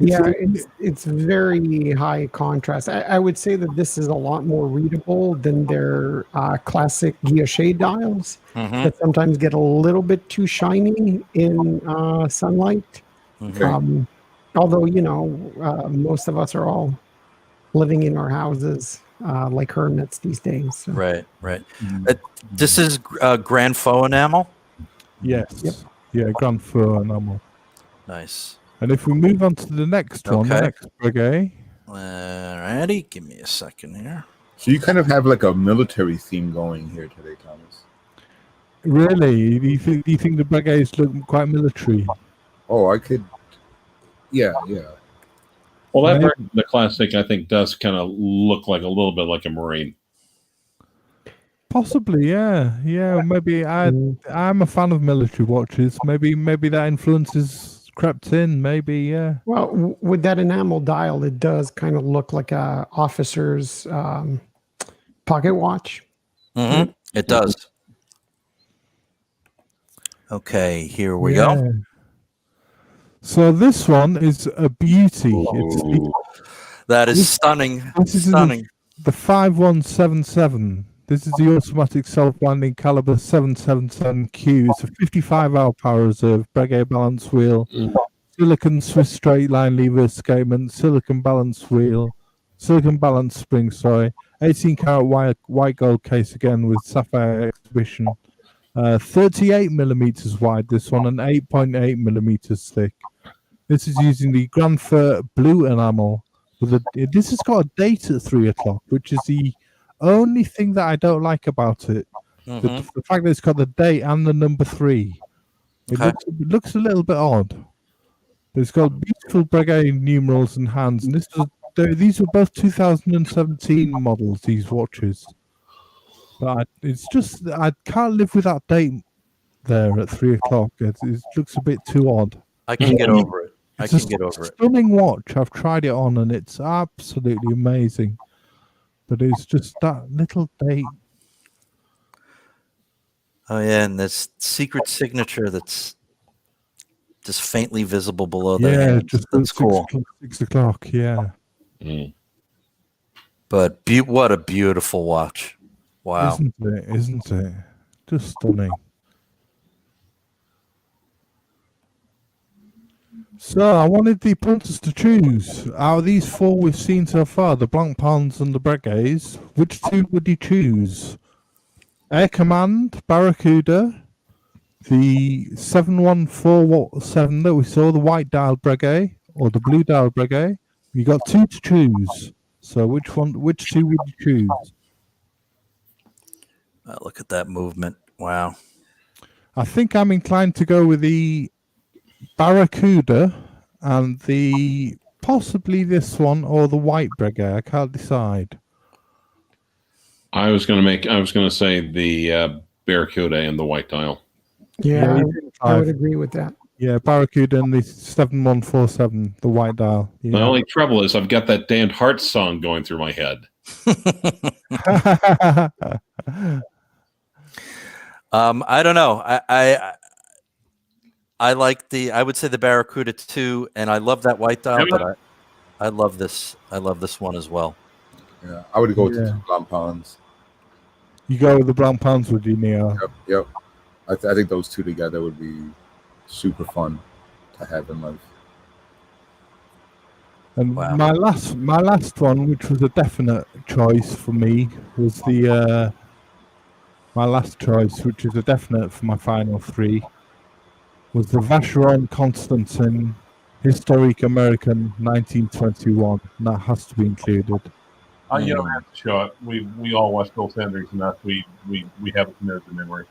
It's very high contrast. I would say that this is a lot more readable than their classic guilloche dials that sometimes get a little bit too shiny in sunlight. Although most of us are all living in our houses like hermits these days. So. Right. This is Grand Faux enamel. Yes. Yep. Yeah, Grand Fur enamel. Nice. And if we move on to the next one, the next Breguet. Alrighty, give me a second here. So you kind of have like a military theme going here today, Thomas. Really? Do you think the Breguets look quite military? Oh, I could. Yeah, yeah. Well, that Maybe- version, the classic, I think, does kind of look like a little bit like a Marine. Possibly, yeah. Yeah, maybe I'm a fan of military watches. Maybe that influences crept in. Maybe, yeah. Well, with that enamel dial, it does kind of look like a officer's pocket watch. Mm-hmm. It does. Okay, here we Yeah. go. So this one is a beauty. It's Oh, That is This- stunning. this is Stunning. the 5177. This is the automatic self-winding caliber 777Q. It's a 55-hour power reserve, Breguet balance wheel, silicon Swiss straight line lever escapement, silicon balance wheel, silicon balance spring, 18 karat white gold case again with sapphire exhibition. 38 millimeters wide, this one, and 8.8 millimeters thick. This is using the Grandfur blue enamel. This has got a date at 3 o'clock, which is the only thing that I don't like about it. Mhm. The fact that it's got the date and the number 3. Okay. It looks a little bit odd. But it's got beautiful Breguet numerals and hands, and these were both 2017 models, these watches. But it's just, I can't live with that date there at 3 o'clock. It looks a bit too odd. I can get over it. I It's a can get over it. stunning watch. I've tried it on and it's absolutely amazing. But it's just that little date. Oh yeah, and this secret signature that's just faintly visible below their Yeah, hands. just That's cool. 6 o'clock. Yeah. But what a beautiful watch. Wow. Isn't it? Isn't it? Just stunning. So I wanted the punters to choose. Out of these 4 we've seen so far, the Blanc Pans and the Breguets, which 2 would you choose? Air Command, Barracuda, the 7147 that we saw, the white dial Breguet, or the blue dial Breguet. You got 2 to choose. So which 2 would you choose? Look at that movement. Wow. I think I'm inclined to go with the Barracuda and the possibly this one or the white Breguet. I can't decide. I was going to say the Barracuda and the white dial. Yeah, Yeah, I would agree with that. Yeah, Barracuda and the 7147, the white dial. The Yeah. only trouble is I've got that damned Heart song going through my head. I don't know. I like I would say the Barracuda too, and I love that white dial, but I love this. I love this one as well. Yeah, I would go with Yeah. the 2 Blancpains. You go with the Blanc Pans, would you, Neo? Yep. I think those 2 together would be super fun to have in life. And Wow. my last one, which was a definite choice for me, was the my last choice, which is a definite for my final 3, was the Vacheron Constantin Historic American 1921. That has to be included. You don't have to show it. We all watch Bill Sanders enough. We have it committed to memory.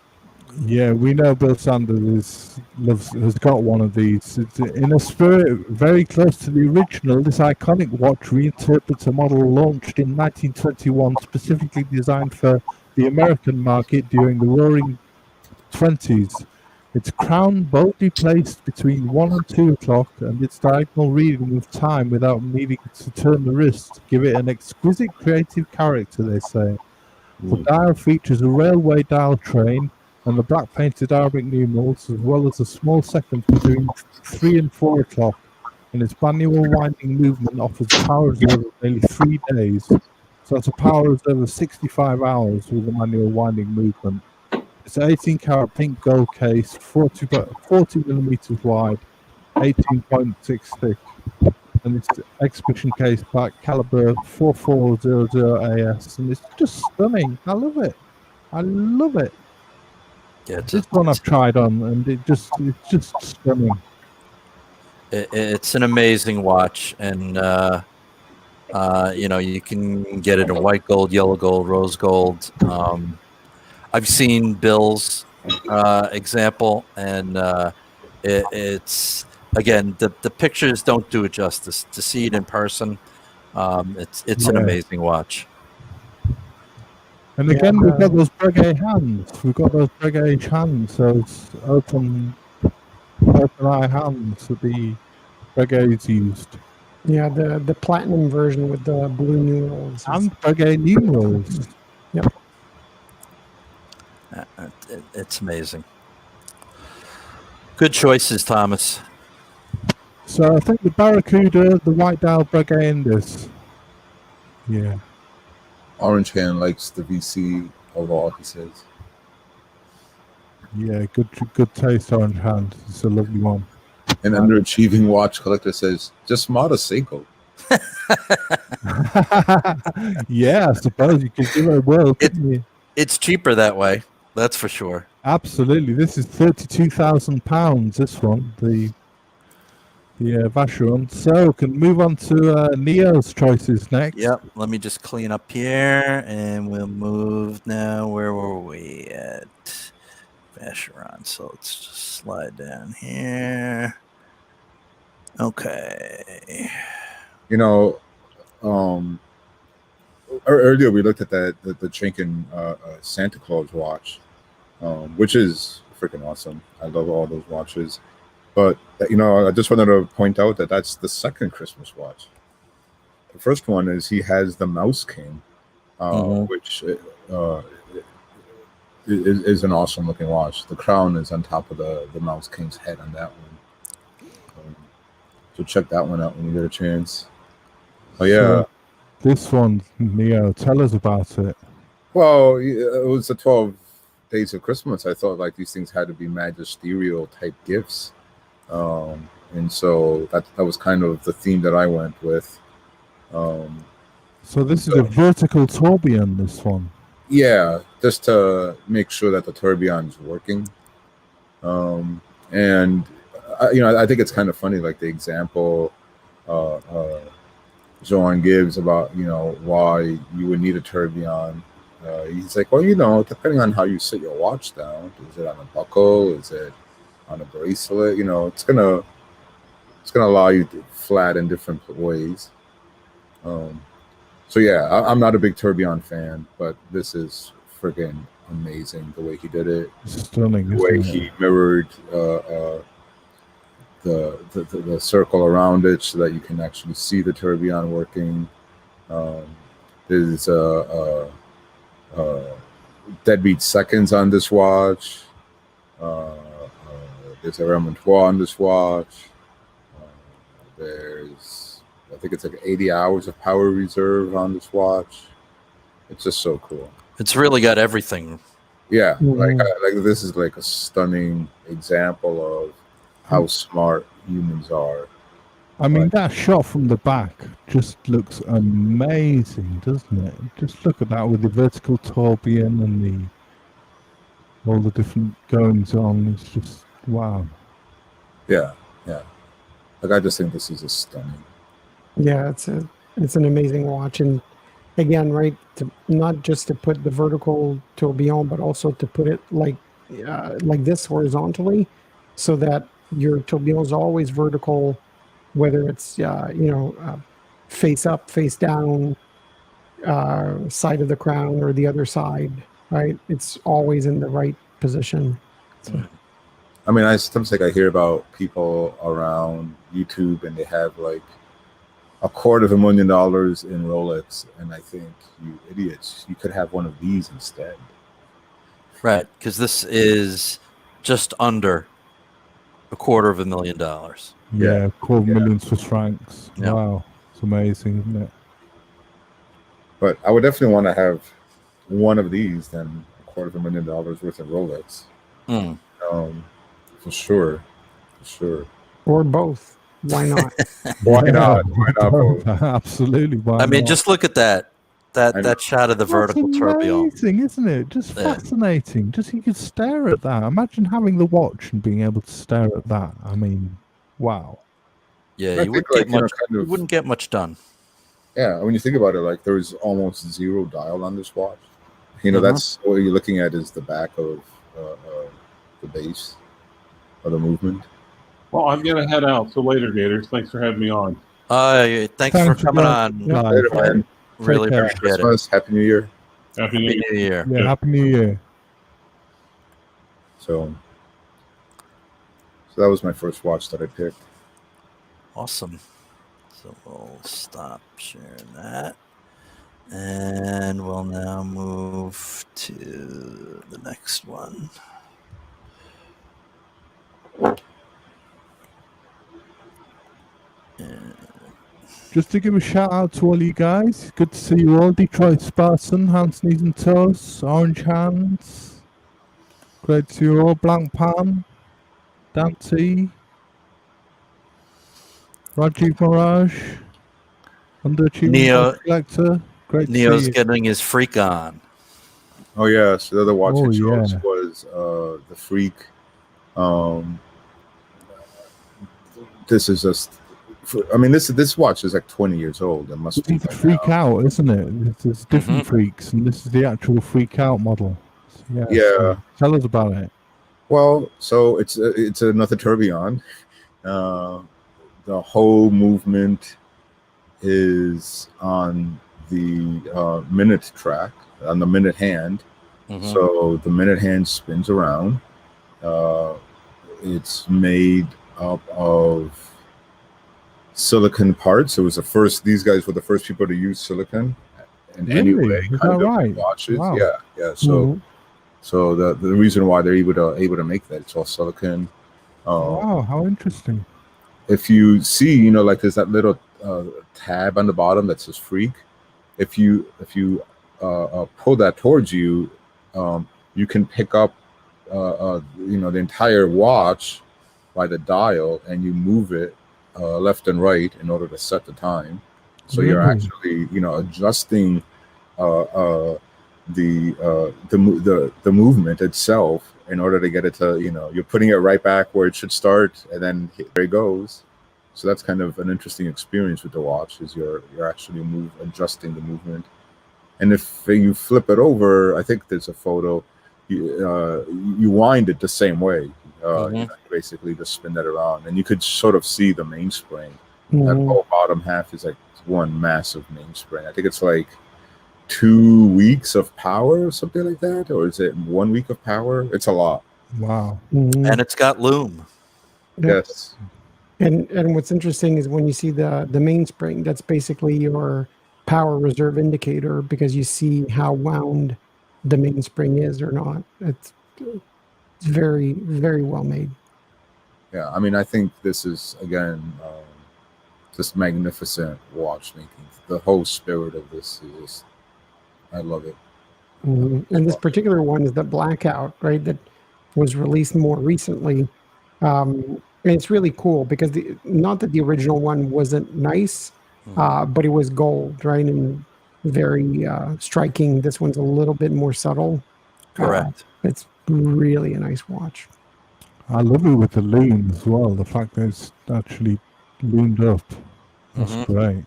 Yeah, we know Bill Sanders has got one of these. It's in a spirit very close to the original. This iconic watch reinterprets a model launched in 1921, specifically designed for the American market during the Roaring '20s. Its crown boldly placed between 1 and 2 o'clock, and its diagonal reading of time without needing to turn the wrist give it an exquisite creative character, they say. The dial features a railway dial train and the black painted Arabic numerals, as well as a small sequence between 3 and 4 o'clock, and its manual winding movement offers power reserve of nearly 3 days. So that's a power reserve of 65 hours with a manual winding movement. It's an 18 karat pink gold case, 40 millimeters wide, 18.6 thick, and it's exhibition case back, caliber 4400 AS, and it's just stunning. I love it. I love it. Yeah, This one I've tried on, and it's just stunning. it's an amazing watch, and you can get it in white gold, yellow gold, rose gold. I've seen Bill's example, and it's again the pictures don't do it justice. To see it in person, it's an Yeah. amazing watch. And Yeah, again, we've got those Breguet hands. We've got those Breguet hands, those open eye hands that the Breguets used. Yeah, the platinum version with the blue numerals. is- And Breguet numerals. It's amazing. Good choices, Thomas. So I think the Barracuda, the White Dial Breguet Indus. Yeah. Orange Hand likes the VC of all, he says. Yeah, good taste, Orange Hand. It's a lovely one. An underachieving watch collector says, just mod a Seiko. Yeah, I suppose you could give it a whirl, couldn't you? It's cheaper that way. That's for sure. Absolutely. This is £32,000, this one, the Vacheron. So, can move on to Neo's choices next. Yep. Let me just clean up here, and we'll move now. Where were we at? Vacheron. So let's just slide down here. Okay. You know, earlier we looked at the Chinkin Santa Claus watch, which is freaking awesome. I love all those watches. But, you know, I just wanted to point out that that's the second Christmas watch. The first one is he has the Mouse King, which is an awesome looking watch. The crown is on top of the Mouse King's head on that one. So check that one out when you get a chance. Oh, yeah. So, this one, Neo, tell us about it. Well, it was the 12 days of Christmas. I thought like these things had to be magisterial type gifts. And so that was kind of the theme that I went with. So this is a vertical tourbillon, this one. Yeah, just to make sure that the tourbillon's working. And I think it's kind of funny, like the example Joan gives about, why you would need a tourbillon. He's like, well, depending on how you sit your watch down, is it on a buckle? Is it on a bracelet? It's gonna allow you to flat in different ways. So yeah, I'm not a big tourbillon fan, but this is friggin' amazing the way he did it. Stunning. The way he mirrored the circle around it so that you can actually see the tourbillon working. There's deadbeat seconds on this watch. There's a remontoire on this watch. There's, I think it's like 80 hours of power reserve on this watch. It's just so cool. It's really got everything. Yeah, Mhm. like this is like a stunning example of how smart humans are. I mean, that shot from the back just looks amazing, doesn't it? Just look at that with the vertical tourbillon and all the different goings on. It's just wow. Yeah. Like I just think this is a stunning. Yeah, it's an amazing watch, and again, right, not just to put the vertical tourbillon, but also to put it like this horizontally, so that your tourbillon is always vertical, whether it's face up, face down, side of the crown, or the other side. Right, it's always in the right position. So. I mean, I sometimes I hear about people around YouTube and they have like $250,000 in Rolex, and I think, you idiots, you could have one of these instead. Right, because this is just under $250,000. Yeah, $250,000 Swiss francs. Yeah. Wow, it's amazing, isn't it? But I would definitely want to have one of these than $250,000 worth of Rolex. For sure. Or both. Why not? Why not? Why not both? Absolutely. Why I mean, not? just look at that shot of the vertical That's tourbillon. amazing, isn't it? Just Yeah. fascinating. Just you could stare at that. Imagine having the watch and being able to stare at that. I mean, wow. Yeah, I you think, wouldn't get much done. Yeah, when you think about it, like there's almost zero dial on this watch. That's what you're looking at is the back of the base of the movement. Well, I've got to head out. So later, Gators. Thanks for having me on. Thanks for coming on. Yeah. Later, man. Really Take care. appreciate it. Christmas, Happy New Year. Happy New Happy Year. New Year. Yeah, Happy New Year. So that was my first watch that I picked. Awesome. So we'll stop sharing that. And we'll now move to the next one. Just to give a shout out to all you guys. Good to see you all. Detroit Spartan, Hands, Knees and Toes, Orange Hands. Great to see you all. Blank Pan, Dante, Rajiv Mirage, Underachieving Neo- Watch Collector. Great to Neo's see you. getting his freak on. Oh yeah, so the other watch Oh, I chose yeah. was the Freak. This is just, I mean, this watch is like 20 years old. It must be It's by Freak now. Out, isn't it? There's different freaks, and this is the actual Freak Out model. So, yeah. Yeah. So tell us about it. Well, so it's another tourbillon. The whole movement is on the minute track, on the minute hand. Mhm. So the minute hand spins around. It's made up of silicon parts. It was these guys were the first people to use silicon in any Really? way. Is kind that of right? watches. Wow. Yeah. So Mhm. so the reason why they're able to make that, it's all silicon. Wow, how interesting. If you see, like there's that little tab on the bottom that says Freak. If you pull that towards you, you can pick up the entire watch by the dial, and you move it left and right in order to set the time. So you're Really? actually adjusting the movement itself in order to get it to you're putting it right back where it should start, and then there it goes. So that's kind of an interesting experience with the watch, is you're actually adjusting the movement. And if you flip it over, I think there's a photo, you wind it the same way. Basically just spin that around, and you could sort of see the mainspring. That Mhm. whole bottom half is like one massive mainspring. I think it's like 2 weeks of power or something like that, or is it 1 week of power? It's a lot. Wow. Mhm. And it's got loom. Yeah. Yes. And what's interesting is when you see the mainspring, that's basically your power reserve indicator, because you see how wound the mainspring is or not. It's very, very well made. Yeah, I mean, I think this is again just magnificent watchmaking. The whole spirit of this is, I love it. Mhm. And this particular one is the Blackout, right? That was released more recently. And it's really cool because not that the original one wasn't nice, but it was gold, right? And very striking. This one's a little bit more subtle. Correct. It's really a nice watch. I love it with the loom as well. The fact that it's actually loomed up. That's Mhm. great.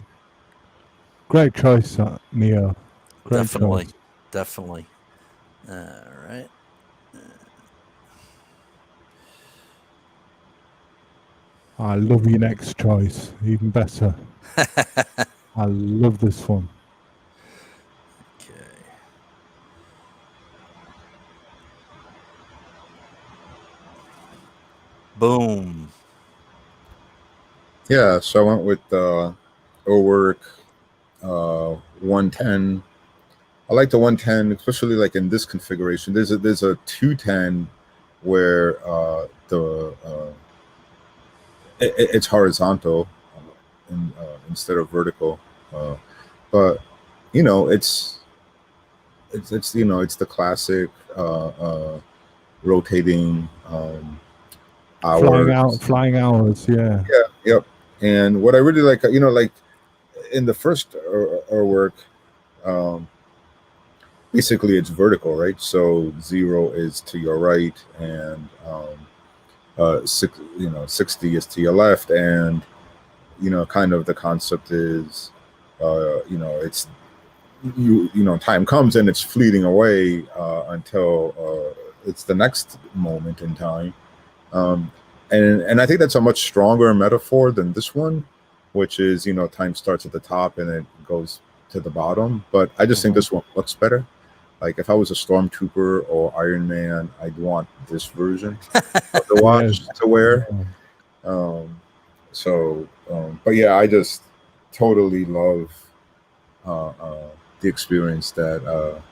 Great choice, Neo. Great Definitely. choice. Definitely. All right. I love your next choice. Even better. I love this one. Okay. Boom. Yeah, so I went with Owork 110. I like the 110, especially like in this configuration. There's a 210 where it's horizontal instead of vertical, but it's the classic rotating hours. Flying hours, yeah. Yep. And what I really like, like in the first work, basically it's vertical, right? So 0 is to your right, and 60 is to your left, and kind of the concept is, it's time comes and it's fleeting away until it's the next moment in time. And I think that's a much stronger metaphor than this one, which is, time starts at the top and it goes to the bottom. But I just think this one looks better. Like if I was a stormtrooper or Iron Man, I'd want this version of the watch to wear. But yeah, I just totally love the experience that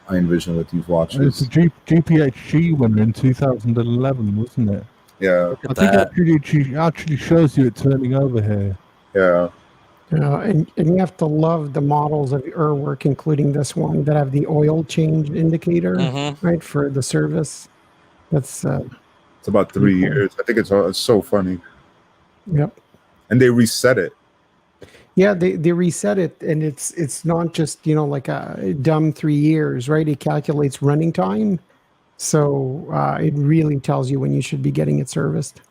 I envision with these watches. It's a GPHG winner in 2011, wasn't it? Yeah, Look at I think that. it actually shows you it turning over here. yeah. And you have to love the models of your work, including this one that have the oil change indicator, right, for the service. That's It's about 3 years. I think it's so funny. Yep. And they reset it. Yeah, they reset it, and it's not just like a dumb 3 years, right? It calculates running time, so it really tells you when you should be getting it serviced.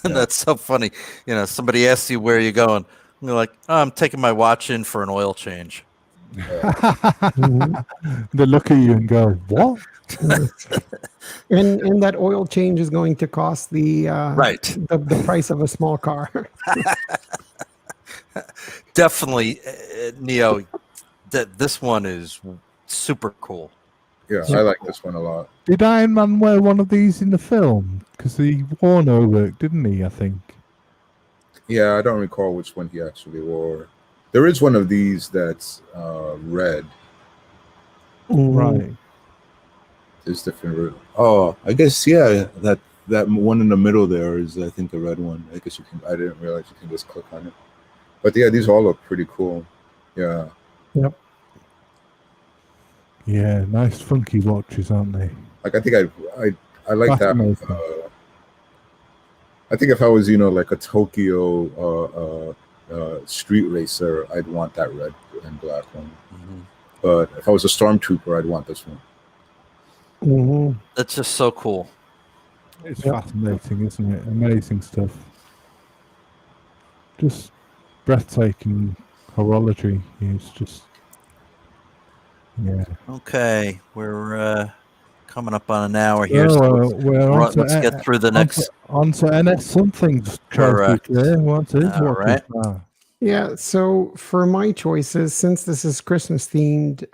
And that's so funny. Somebody asks you where you're going. And you're like, oh, I'm taking my watch in for an oil change. They look at you and go, "What?" And that oil change is going to cost the the price of a small car. Definitely, Neo. This one is super cool. Yeah, I like this one a lot. Did Iron Man wear one of these in the film? Because he wore no work, didn't he? I think. Yeah, I don't recall which one he actually wore. There is one of these that's red. Right. There's different. Oh, I guess that one in the middle there is, I think, the red one. I guess I didn't realize you can just click on it. But yeah, these all look pretty cool. Yeah. Yep. Yeah, nice funky watches, aren't they? Like I think I like that. I think if I was like a Tokyo street racer, I'd want that red and black one. But if I was a stormtrooper, I'd want this one. That's just so cool. It's fascinating, isn't it? Amazing stuff. Just breathtaking horology. It's just, yeah. Okay, we're coming up on an hour here. Let's get through the next. On to NS something. Correct. All right. Yeah, so for my choices, since this is Christmas themed,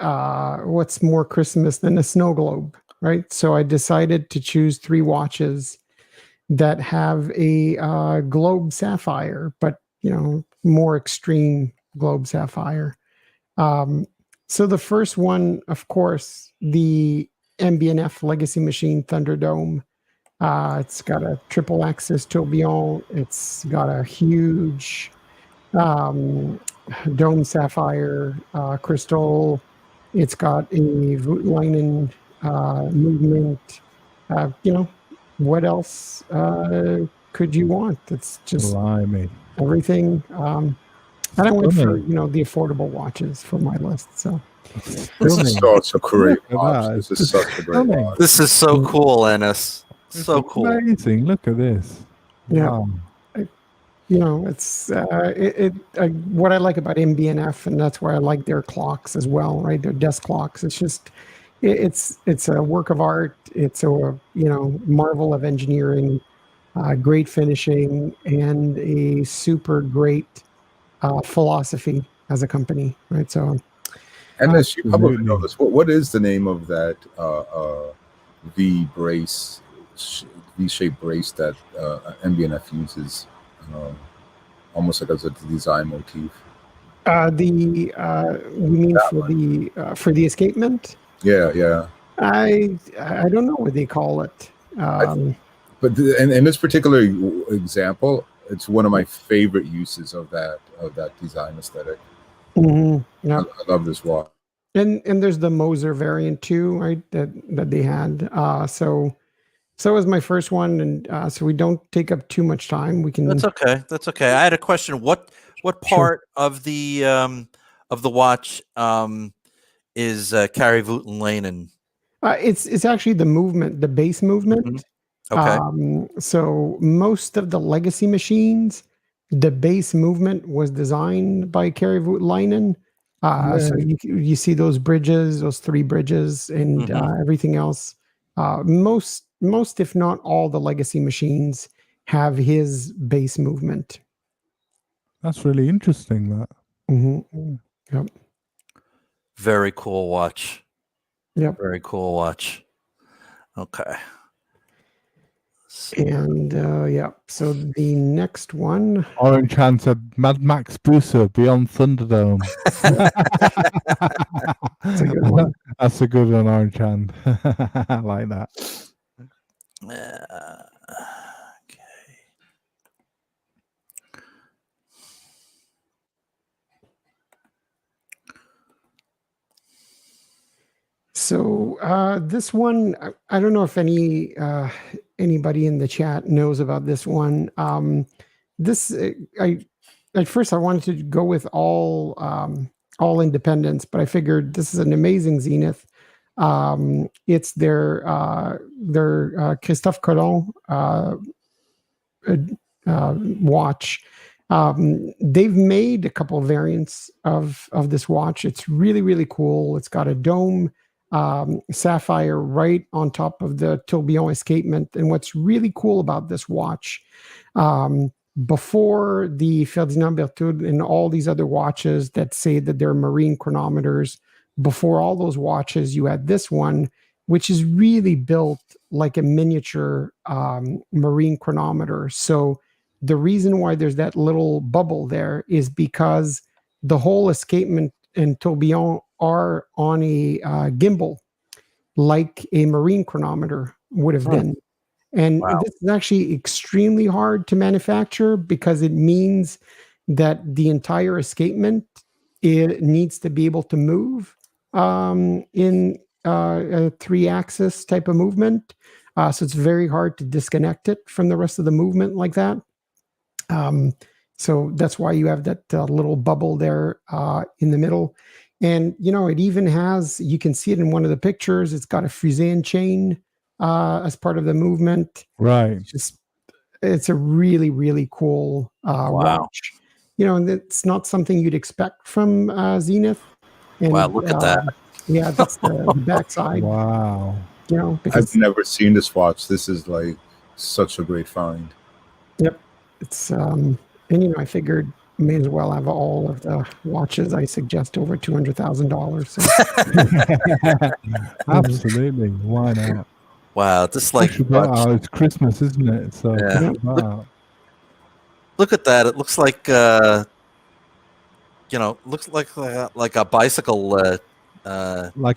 what's more Christmas than a snow globe, right? So I decided to choose 3 watches that have a globe sapphire, but more extreme globe sapphire. So the first one, of course, the MB&F Legacy Machine Thunderdome. It's got a triple axis tourbillon. It's got a huge dome sapphire crystal. It's got a Voutilanen movement. What else could you want? It's just everything. And I went for the affordable watches for my list. So this is such a great watch. This is such a great watch. This is so cool, Ennis. So cool. Amazing. Look at this. Yeah. Wow. It's what I like about MB&F, and that's why I like their clocks as well, right? Their desk clocks. It's just, it's a work of art. It's a marvel of engineering, great finishing, and a super great philosophy as a company, right? So, and this, you probably know this. What is the name of that V-shaped brace that MB&F uses? Almost like as a design motif. You mean for the escapement? Yeah. I don't know what they call it. But in this particular example, it's one of my favorite uses of that design aesthetic. Yeah, I love this watch. And there's the Moser variant too, right? That they had. So was my first one, and so we don't take up too much time. We can. That's okay. I had a question. What part of the watch is Carrie Voutilanen? It's actually the movement, the base movement. Okay. So most of the legacy machines, the base movement was designed by Carrie Voutilanen, So you see those bridges, those 3 bridges, and Mhm. everything else. Most, if not all, the legacy machines have his base movement. That's really interesting. That. Mm-hmm. Yeah. Yep. Very cool watch. Yep. Very cool watch. Okay. And yeah, so the next one. Orange Hand said Mad Max Booster Beyond Thunderdome. That's a good one. That's a good one, Orange Hand. I like that. Okay. So this one, I don't know if anybody in the chat knows about this one. This I at first I wanted to go with all independents, but I figured this is an amazing Zenith. It's their Christophe Colomb watch. They've made a couple of variants of this watch. It's really, really cool. It's got a dome sapphire right on top of the tourbillon escapement. And what's really cool about this watch, before the Ferdinand Berthoud and all these other watches that say that they're marine chronometers, before all those watches, you had this one, which is really built like a miniature marine chronometer. So the reason why there's that little bubble there is because the whole escapement and tourbillon are on a gimbal, like a marine chronometer would have been. And this is actually extremely hard to manufacture because it means that the entire escapement, it needs to be able to move in a 3-axis type of movement. So it's very hard to disconnect it from the rest of the movement like that. So that's why you have that little bubble there in the middle. And, it even has, you can see it in one of the pictures, it's got a Fusain chain as part of the movement. Right. It's a really, really cool watch. And it's not something you'd expect from Zenith. And, wow, look at that. Yeah, that's the backside. Wow. Because I've never seen this watch. This is like such a great find. Yep. It's and I figured may as well have all of the watches I suggest over $200,000. So. Absolutely. Why not? Wow, this like it's Christmas, isn't it? So yeah. Look at that. It looks like looks like a bicycle like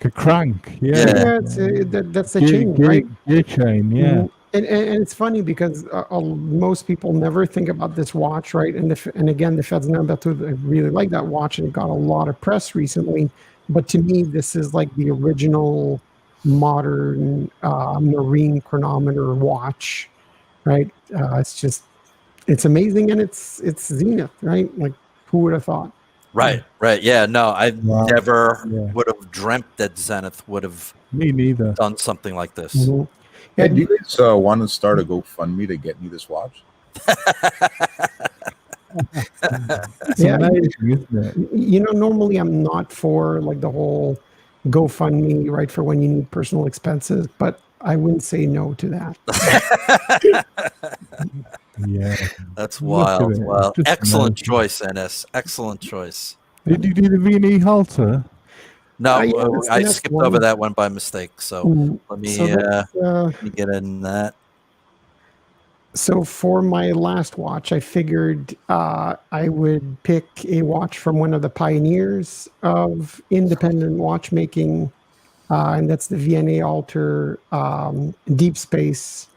a crank. Yeah, that's the chain, right? Gear chain, yeah. And it's funny because most people never think about this watch, right? And again, the Ferdinand Berthoud, I really like that watch, and it got a lot of press recently. But to me, this is like the original modern marine chronometer watch, right? It's amazing, and it's Zenith, right? Like, who would have thought? Right. Yeah, no, I never would have dreamt that Zenith would have me neither done something like this. Mm-hmm. Hey, do you guys want to start a GoFundMe to get me this watch? Yeah, amazing, isn't it? Normally I'm not for like the whole GoFundMe, right, for when you need personal expenses, but I wouldn't say no to that. Yeah, that's wild. Wow, excellent amazing. choice, NS. Excellent choice. Did you do the V&E halter? No, yeah, I skipped over that one by mistake. So let me get in that. So for my last watch, I figured I would pick a watch from one of the pioneers of independent watchmaking, and that's the V&A Alter Deep Space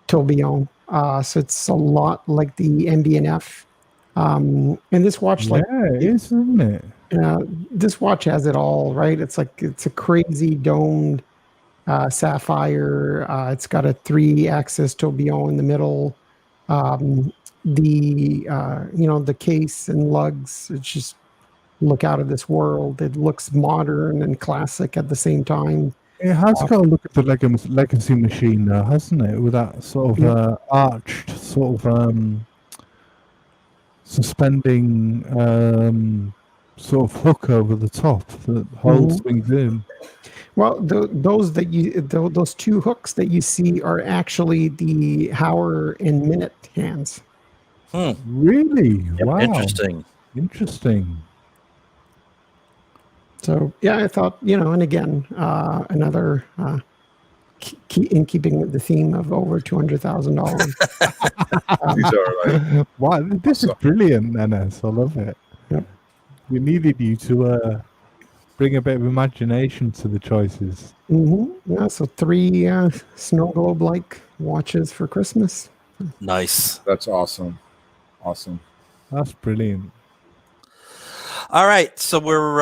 Tourbillon. So it's a lot like the MB&F. And this watch, it is, isn't it? This watch has it all, right? It's a crazy domed sapphire. It's got a 3-axis tourbillon in the middle. The case and lugs, it's just look out of this world. It looks modern and classic at the same time. It has got a look at the legacy machine, though, hasn't it? With that sort of arched, sort of suspending sort of hook over the top that holds things in. Well, those two hooks that you see are actually the hour and minute hands. Really? Wow. Interesting. So yeah, I thought, and again, another in keeping with the theme of over $200,000. These are like Wow, this is brilliant, NS. I love it. Yep. We needed you to bring a bit of imagination to the choices. Yeah, so 3 snow globe-like watches for Christmas. Nice. that's awesome. Awesome. That's brilliant. All right, so we're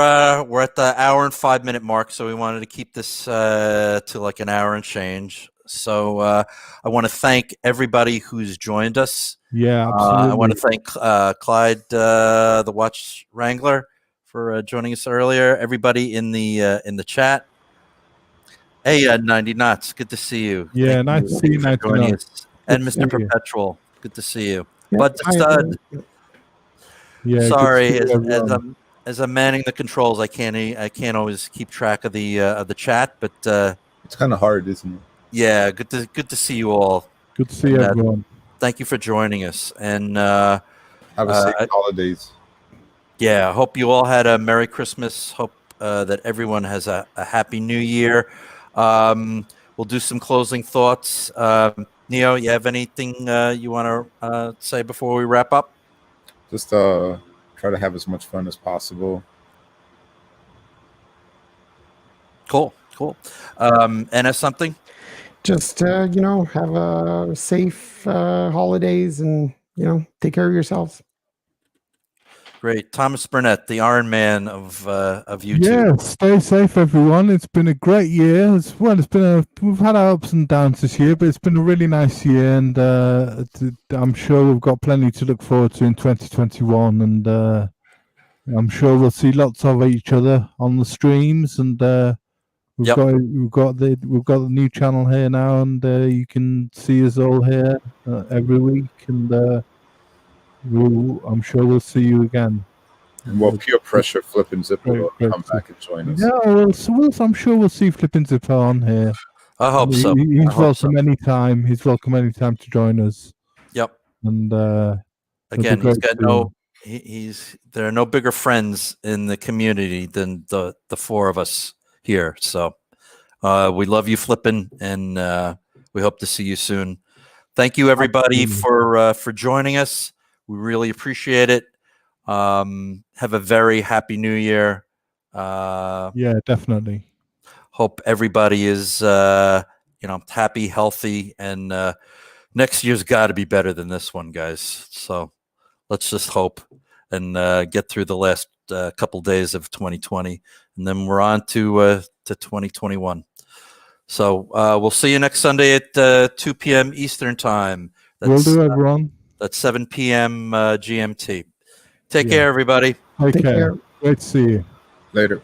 at the hour and 5-minute mark, so we wanted to keep this to like an hour and change. So I want to thank everybody who's joined us. Yeah, absolutely. I want to thank Clyde, the Watch Wrangler, for joining us earlier. Everybody in the chat. Hey, 90 Knots, good to see you. Yeah, Thank nice you to see you, for 90 joining Knots. us. And Good to Mr. see you. Perpetual, good to see you. Yep. Bud the Stud. Yeah, Sorry, good to see everyone. as I'm manning the controls, I can't always keep track of the chat, but It's kind of hard, isn't it? yeah, good to see you all. Good to see And, everyone. Thank you for joining us, and Have a safe holidays. yeah, I hope you all had a Merry Christmas. Hope that everyone has a Happy New Year. We'll do some closing thoughts. Neo, you have anything you want to say before we wrap up? Just try to have as much fun as possible. Cool. NS something? Just, have a safe holidays and, take care of yourselves. Great. Thomas Burnett, the Iron Man of YouTube. Yeah, stay safe, everyone. It's been a great year. We've had our ups and downs this year, but it's been a really nice year, and I'm sure we've got plenty to look forward to in 2021. And I'm sure we'll see lots of each other on the streams. And we've got the new channel here now, and you can see us all here every week. And I'm sure we'll see you again. And well, peer pressure, Flippin' Zipper will come back and join us. Yeah, I'm sure we'll see Flippin' Zipper on here. I hope so. He's welcome anytime. He's welcome anytime to join us. Yep. And again, he's got there are no bigger friends in the community than the 4 of us here. So we love you, Flippin', and we hope to see you soon. Thank you, everybody, for joining us. We really appreciate it. Have a very happy New Year. Yeah, definitely. Hope everybody is happy, healthy, and next year's got to be better than this one, guys. So let's just hope and get through the last couple days of 2020, and then we're on to 2021. So we'll see you next Sunday at 2 p.m. Eastern Time. Will do, everyone. That's 7 p.m. GMT. Take care, everybody. Take care. Great to see you. Later.